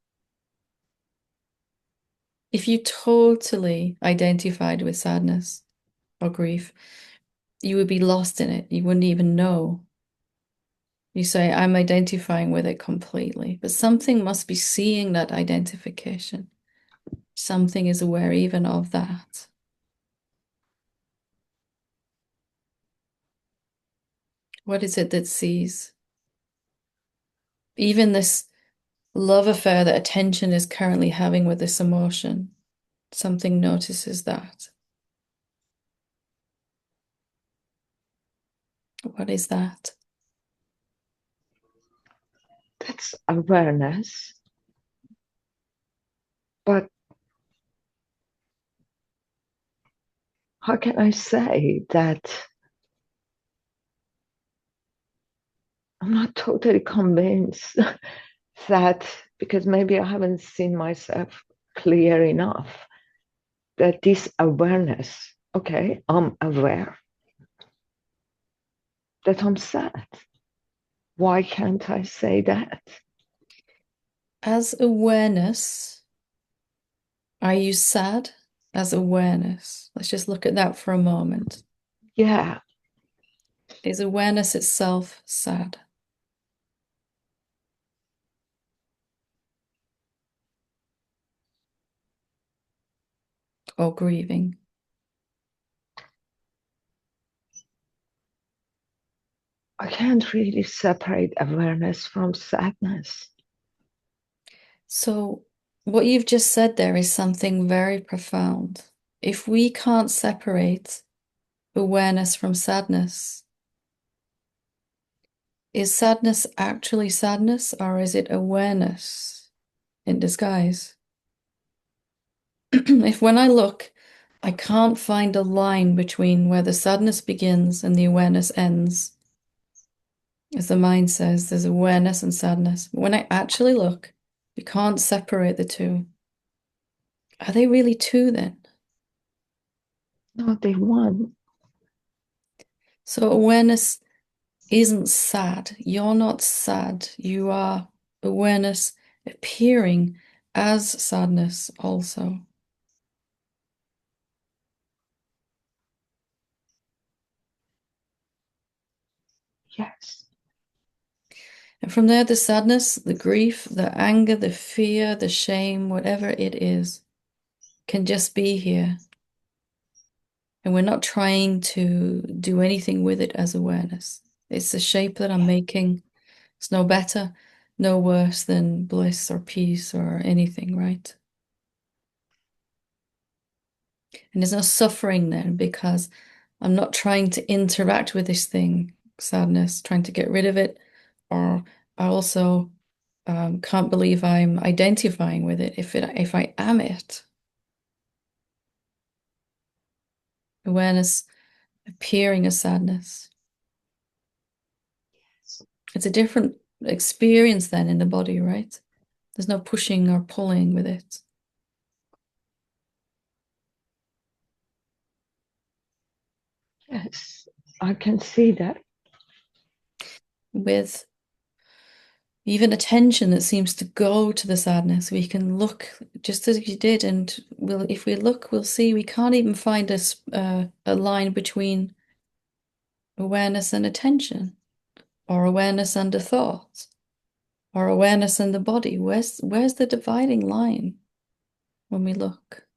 If you totally identified with sadness or grief, you would be lost in it. You wouldn't even know. You say, I'm identifying with it completely, but something must be seeing that identification. Something is aware even of that. What is it that sees? Even this love affair that attention is currently having with this emotion, something notices that. What is that? That's awareness. But how can I say that I'm not totally convinced that, because maybe I haven't seen myself clear enough, that this awareness, okay, I'm aware that I'm sad. Why can't I say that? As awareness, are you sad as awareness? Let's just look at that for a moment. Yeah, Is awareness itself sad or grieving? I can't really separate awareness from sadness. So, what you've just said there is something very profound. If we can't separate awareness from sadness, is sadness actually sadness, or is it awareness in disguise? If when I look, I can't find a line between where the sadness begins and the awareness ends, as the mind says, there's awareness and sadness. But when I actually look, you can't separate the two. Are they really two then? No, they one. So awareness isn't sad. You're not sad. You are awareness appearing as sadness also. Yes. And from there, the sadness, the grief, the anger, the fear, the shame, whatever it is, can just be here. And we're not trying to do anything with it as awareness. It's a shape that I'm making. It's no better, no worse than bliss or peace or anything, right? And there's no suffering then because I'm not trying to interact with this thing, sadness, trying to get rid of it. Or I also can't believe I'm identifying with it if I am it. Awareness appearing as sadness. It's a different experience then in the body, right? There's no pushing or pulling with it. Yes, I can see that. With even attention that seems to go to the sadness, we can look just as you did, and if we look, we'll see we can't even find a line between awareness and attention, or awareness and a thought, or awareness and the body. Where's the dividing line when we look?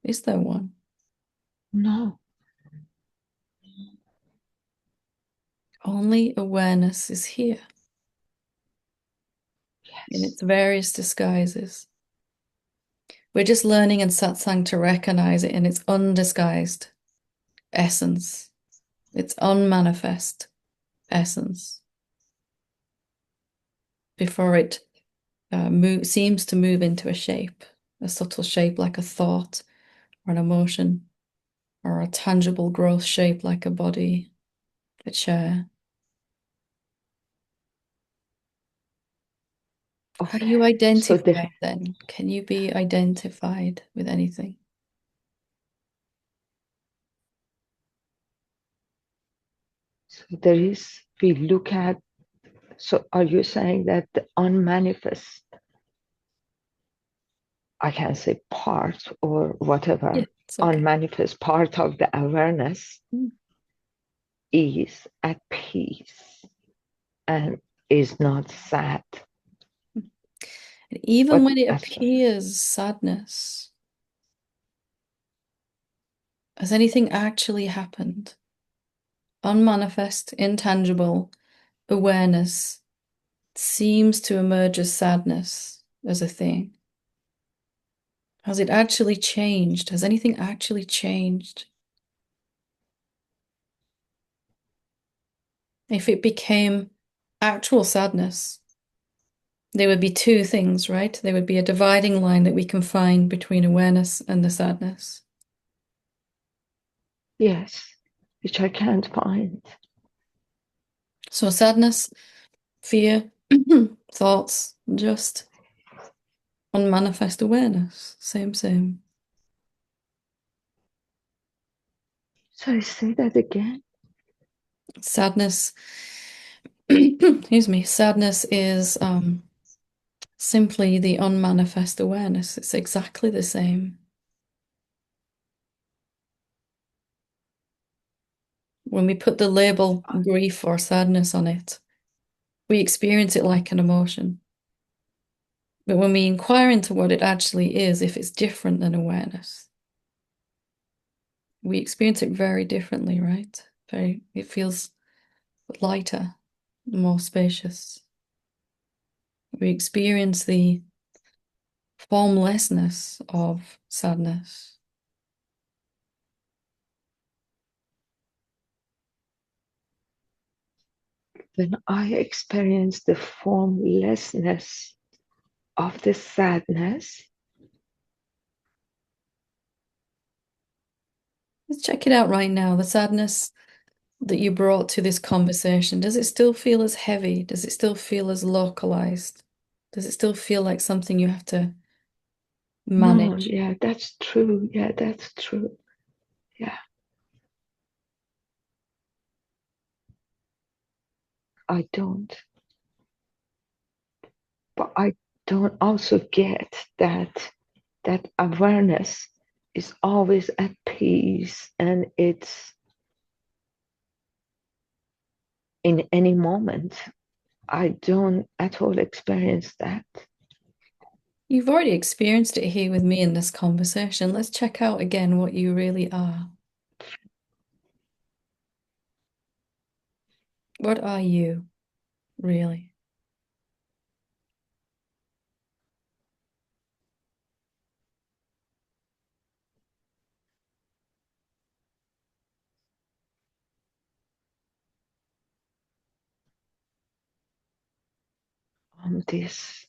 Is there one? No. Only awareness is here in Yes. its various disguises. We're just learning in satsang to recognize it in its undisguised essence, its unmanifest essence, before it seems to move into a shape, a subtle shape like a thought or an emotion, or a tangible growth shape like a body, a chair. Are you Okay. So there, identified then? Can you be identified with anything? so there is, we look at, so are you saying that the unmanifest, I can say part or Yeah, whatever, it's okay. unmanifest part of the awareness Mm. is at peace and is not sad? And even But when it as appears sadness, has anything actually happened? Unmanifest, intangible awareness seems to emerge as sadness as a thing. Has it actually changed? Has anything actually changed? If it became actual sadness, there would be two things, right? There would be a dividing line that we can find between awareness and the sadness. yes, which I can't find. So sadness fear, thoughts, just unmanifest awareness. Same, same. Sorry, say that again. Sadness, excuse me, sadness is simply the unmanifest awareness. It's exactly the same. When we put the label grief or sadness on it, we experience it like an emotion. But when we inquire into what it actually is, if it's different than awareness, we experience it very differently, right? It feels lighter, more spacious. We experience the formlessness of sadness. When I experience the formlessness of the sadness, Let's check it out right now. The sadness that you brought to this conversation, does it still feel as heavy? Does it still feel as localized? Does it still feel like something you have to no, manage? yeah, that's true. Yeah, that's true. Yeah, I don't. But I don't also get that awareness is always at peace and it's in any moment. I don't at all experience that. You've already experienced it here with me in this conversation. Let's check out again what you really are. What are you, really? This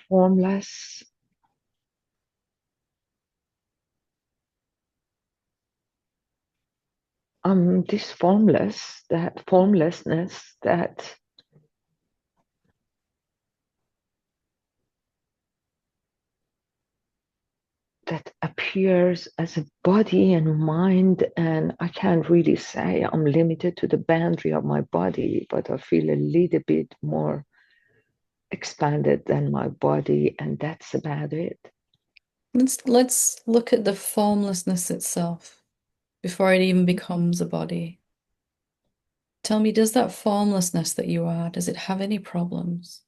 formless, this formless, that formlessness that appears as a body and mind, and I can't really say I'm limited to the boundary of my body, but I feel a little bit more expanded than my body, and that's about it. Let's look at the formlessness itself before it even becomes a body. Tell me, does that formlessness that you are, does it have any problems?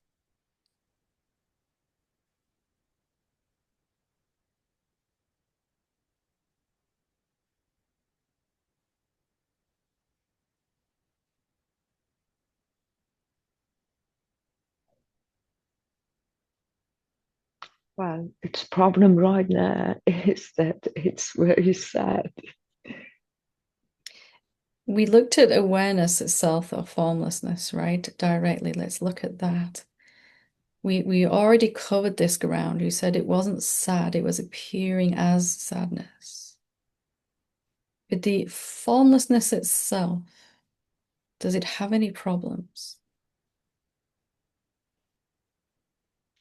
Well, its problem right now is that it's very sad. We looked at awareness itself or formlessness, right? Directly. Let's look at that. We already covered this ground. You said it wasn't sad, it was appearing as sadness. But the formlessness itself, does it have any problems?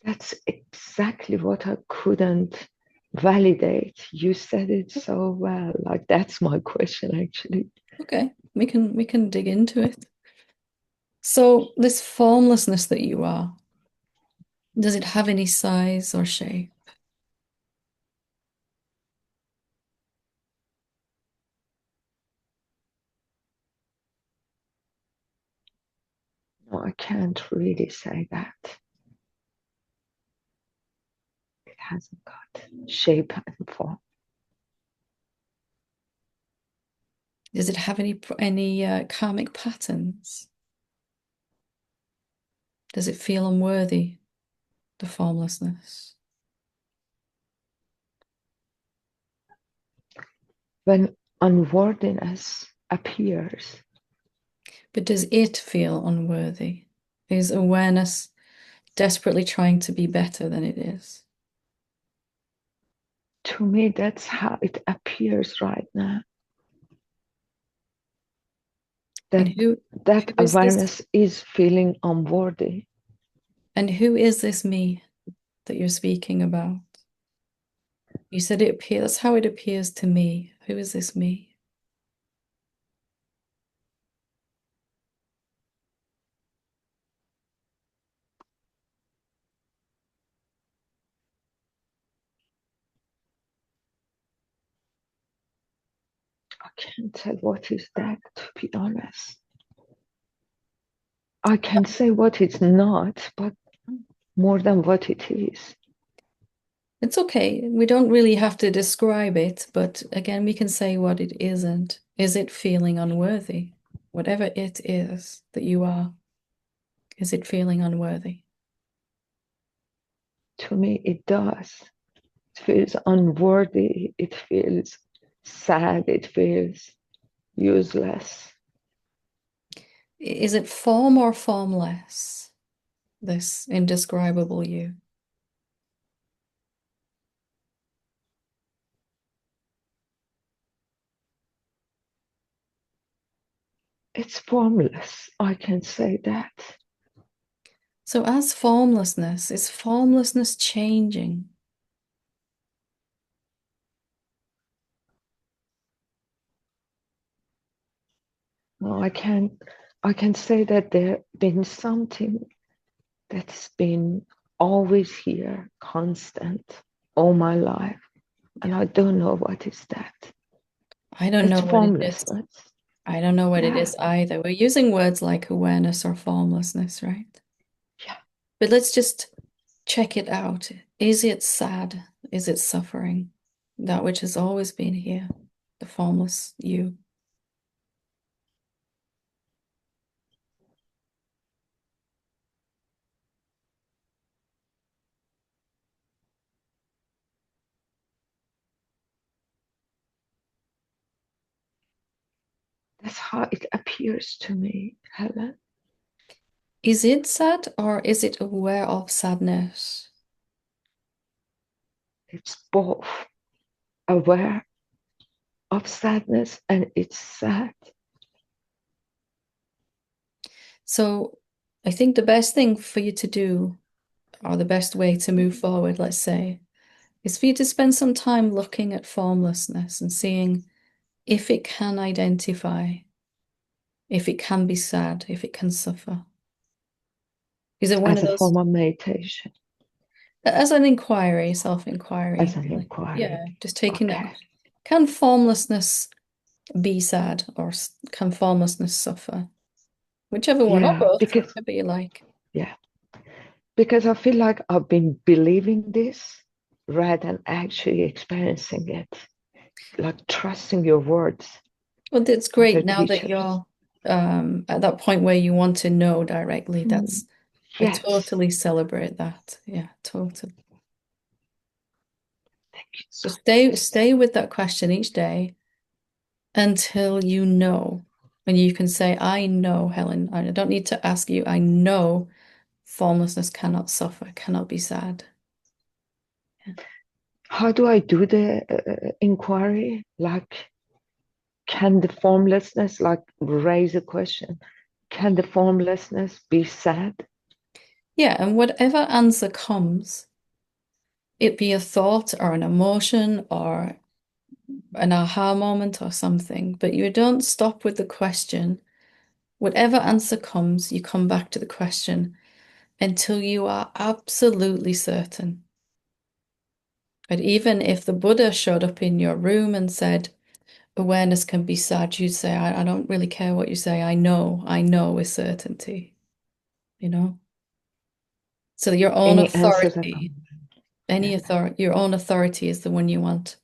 That's exactly what I couldn't validate. You said it so well. Like that's my question actually. Okay, we can dig into it. So this formlessness that you are, does it have any size or shape? No, I can't really say that. It hasn't got shape and form. Does it have any karmic patterns? Does it feel unworthy, the formlessness? When unworthiness appears, But does it feel unworthy? Is awareness desperately trying to be better than it is? to me, that's how it appears right now. that who is this? awareness is feeling unworthy. And who is this me that you're speaking about? You said it appears, that's how it appears to me. Who is this me? I can't tell what is that, to be honest. I can say what it's not, but more than what it is. It's okay. We don't really have to describe it, but again, we can say what it isn't. Is it feeling unworthy? Whatever it is that you are, is it feeling unworthy? To me, it does. It feels unworthy. It feels sad. It feels useless. Is it form or formless? This indescribable you. It's formless. I can say that. So as formlessness, is formlessness changing? No, I can say that there been something that's been always here, constant, all my life. And I don't know what is that. I don't know It's what it is. formlessness. I don't know what it Yeah. is either. We're using words like awareness or formlessness, right? Yeah. But let's just check it out. Is it sad? Is it suffering? That which has always been here, the formless you. That's how it appears to me, Helen. Is it sad or is it aware of sadness? It's both aware of sadness and it's sad. So I think the best thing for you to do, or the best way to move forward, let's say, is for you to spend some time looking at formlessness and seeing if it can identify, if it can be sad, if it can suffer. Is it one As of a those, form of meditation, as an inquiry, self-inquiry, as an really? inquiry. Yeah, just taking that Okay. question. Can formlessness be sad or can formlessness suffer? Whichever one, or Yeah, both, because whatever you like. yeah, because I feel like I've been believing this rather than actually experiencing it, like trusting your words Well, it's as a great now that teacher. you're at that point where you want to know directly. Mm. I Yes. totally celebrate that. Yeah, totally. Thank you So so stay with that question each day until you know. And you can say, I know, Helen. I don't need to ask you. I know formlessness cannot suffer, cannot be sad. Yeah. How do I do the inquiry? Like, can the formlessness, like, raise a question? Can the formlessness be sad? Yeah, and whatever answer comes, it be a thought or an emotion or an aha moment or something, but you don't stop with the question. Whatever answer comes, you come back to the question until you are absolutely certain. But even if the Buddha showed up in your room and said, awareness can be sad, you'd say, I don't really care what you say. I know with certainty, you know? So your own Any answer that authority, yeah. your own authority is the one you want.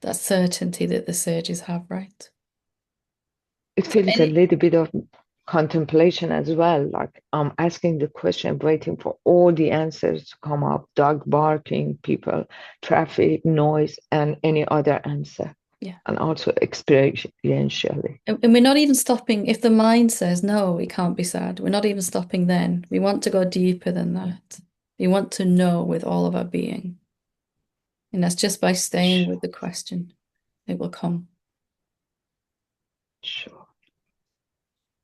That certainty that the sages have, right? It So feels a little bit of contemplation as well. Like I'm asking the question, waiting for all the answers to come up, dog barking, people, traffic, noise, and any other answer. yeah. And also experientially. And we're not even stopping if the mind says, no, it can't be sad. We're not even stopping then. We want to go deeper than that. We want to know with all of our being. And that's just by staying with the question. It will come. Sure.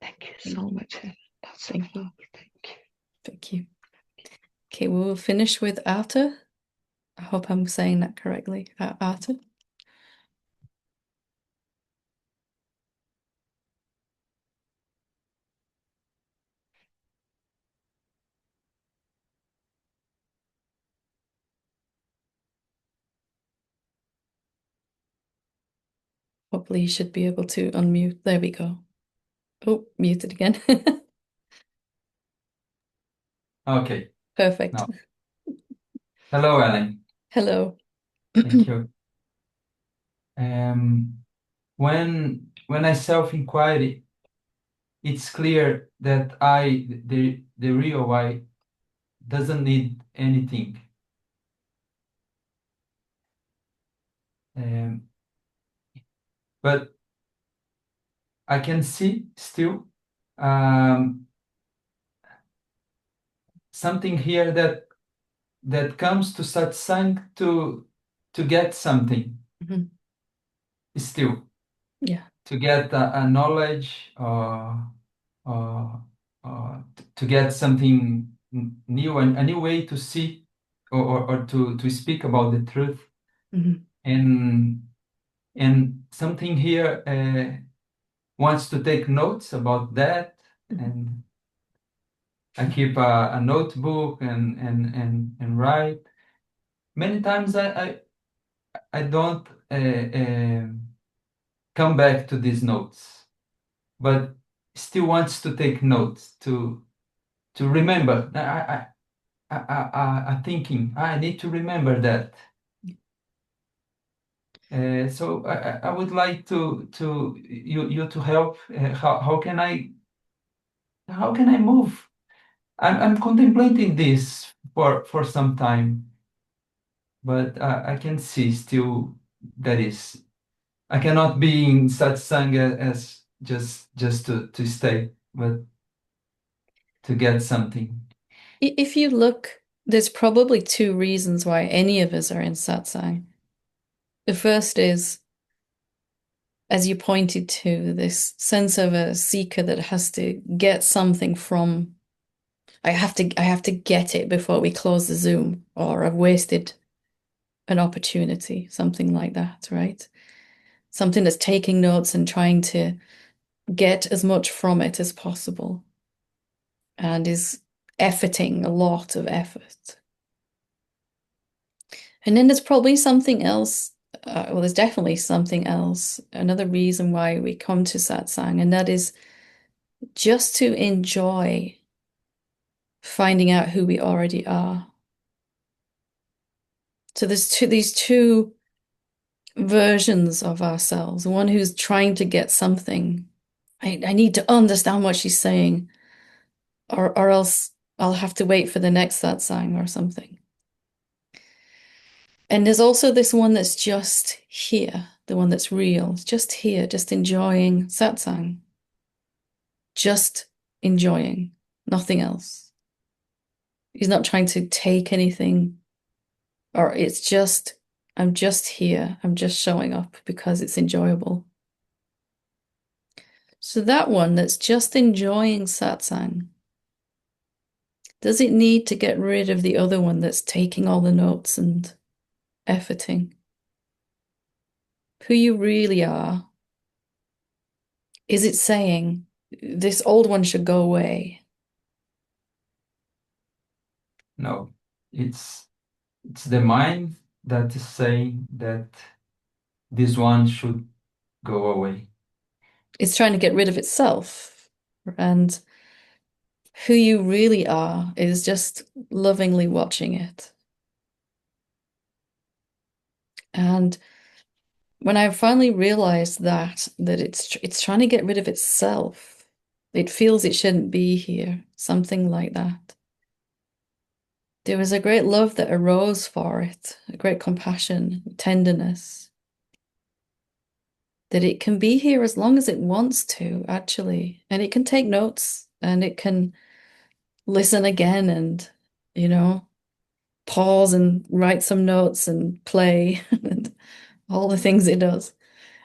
Thank you so much, Helen. Lots of Thank you. love. Thank you. Thank you. Okay, we'll finish with Arta. I hope I'm saying that correctly. Arta. Hopefully you should be able to unmute. There we go. Oh, muted again. Okay. Perfect. Now, hello, Ellen. Hello. Thank you. When I self-inquiry, it's clear that the real I, doesn't need anything. But I can see still something here that comes to satsang to get something Mhm. still, Yeah. to get a knowledge or to get something new, a new way to see or to speak about the truth. Mhm. And something here wants to take notes about that. Mhm. And I keep a notebook and write. Many times I don't come back to these notes, but still wants to take notes to remember. I thinking I need to remember that. So I would like to you to help. How can I move? I'm contemplating this for some time, but I can see still that is I cannot be in satsang as just to stay, but to get something. If you look, there's probably two reasons why any of us are in satsang. The first is, as you pointed to, this sense of a seeker that has to get something from, I have to get it before we close the Zoom, or I've wasted an opportunity, something like that, right? Something that's taking notes and trying to get as much from it as possible and is efforting a lot of effort. And then there's probably something else. Well, there's definitely something else, another reason why we come to satsang, and that is just to enjoy finding out who we already are. So there's these two versions of ourselves. One who's trying to get something. I need to understand what she's saying, or else I'll have to wait for the next satsang or something. And there's also this one that's just here, the one that's real, just here, just enjoying satsang, just enjoying, nothing else. He's not trying to take anything, or it's just, I'm just here, I'm just showing up because it's enjoyable. So that one that's just enjoying satsang, does it need to get rid of the other one that's taking all the notes and efforting? Who you really are, is it saying this old one should go away? No, it's the mind that is saying that this one should go away. It's trying to get rid of itself. And who you really are is just lovingly watching it. And when I finally realized that it's trying to get rid of itself, it feels it shouldn't be here, something like that. There was a great love that arose for it, a great compassion, tenderness, that it can be here as long as it wants to, actually. And it can take notes and it can listen again and, pause and write some notes and play and all the things it does.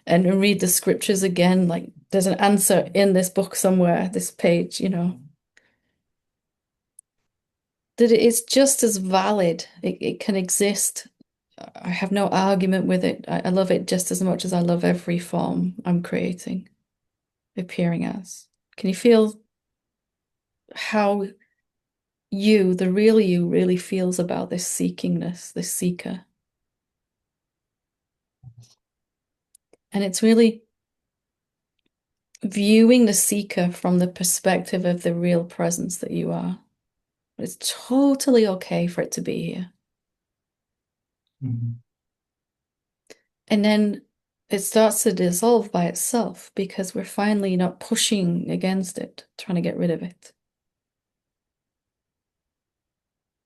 And read the scriptures again like there's an answer in this book somewhere, this page, that it is just as valid. It can exist. I have no argument with it. I love it just as much as I love every form I'm creating, appearing as. Can you feel how you, the real you, really feels about this seekingness, this seeker? And it's really viewing the seeker from the perspective of the real presence that you are. It's totally okay for it to be here. Mm-hmm. And then it starts to dissolve by itself because we're finally not pushing against it, trying to get rid of it.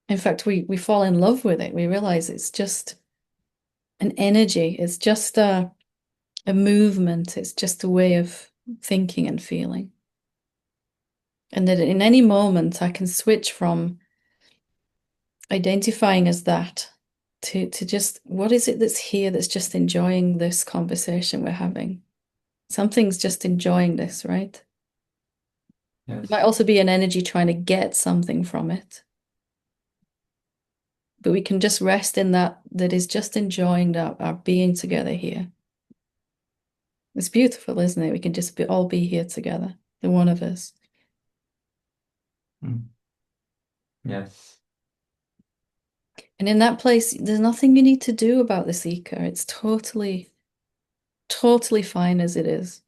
In fact, we fall in love with it. We realize it's just an energy. It's just a movement. It's just a way of thinking and feeling. And that in any moment, I can switch from identifying as that to just, what is it that's here that's just enjoying this conversation we're having? Something's just enjoying this, right? Yes. It might also be an energy trying to get something from it. But we can just rest in that is just enjoying our being together here. It's beautiful, isn't it? We can just all be here together, the one of us. Mm. Yes. And in that place, there's nothing you need to do about the seeker. It's totally, totally fine as it is.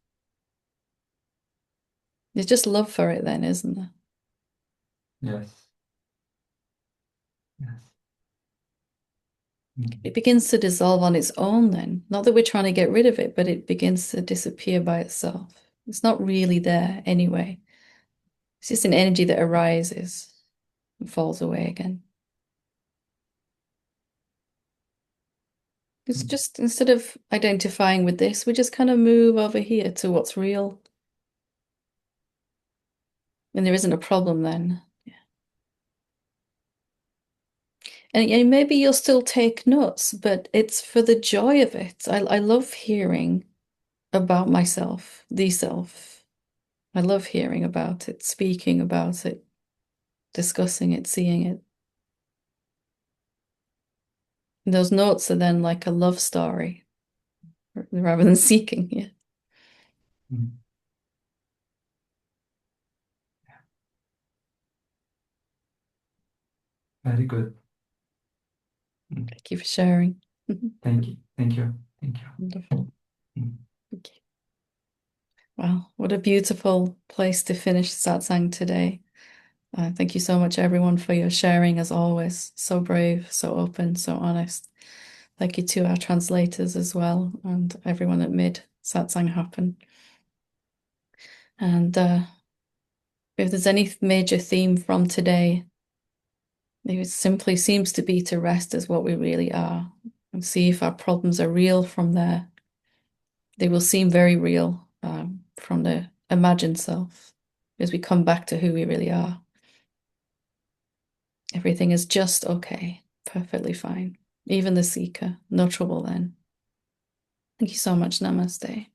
There's just love for it then, isn't there? Yes. Yes. It begins to dissolve on its own then. Not that we're trying to get rid of it, but it begins to disappear by itself. It's not really there anyway. It's just an energy that arises and falls away again. It's just, instead of identifying with this, we just kind of move over here to what's real. And there isn't a problem then. And maybe you'll still take notes, but it's for the joy of it. I love hearing about myself, the self. I love hearing about it, speaking about it, discussing it, seeing it. And those notes are then like a love story rather than seeking. Yeah. Mm. Very good. Mm. Thank you for sharing. Thank you. Thank you. Thank you. Wonderful. Mm. Thank you. Wow, what a beautiful place to finish Satsang today. Thank you so much, everyone, for your sharing, as always. So brave, so open, so honest. Thank you to our translators as well, and everyone that made Satsang happen. And if there's any major theme from today, it simply seems to be to rest as what we really are and see if our problems are real from there. They will seem very real from the imagined self as we come back to who we really are. Everything is just okay, perfectly fine. Even the seeker, no trouble then. Thank you so much. Namaste.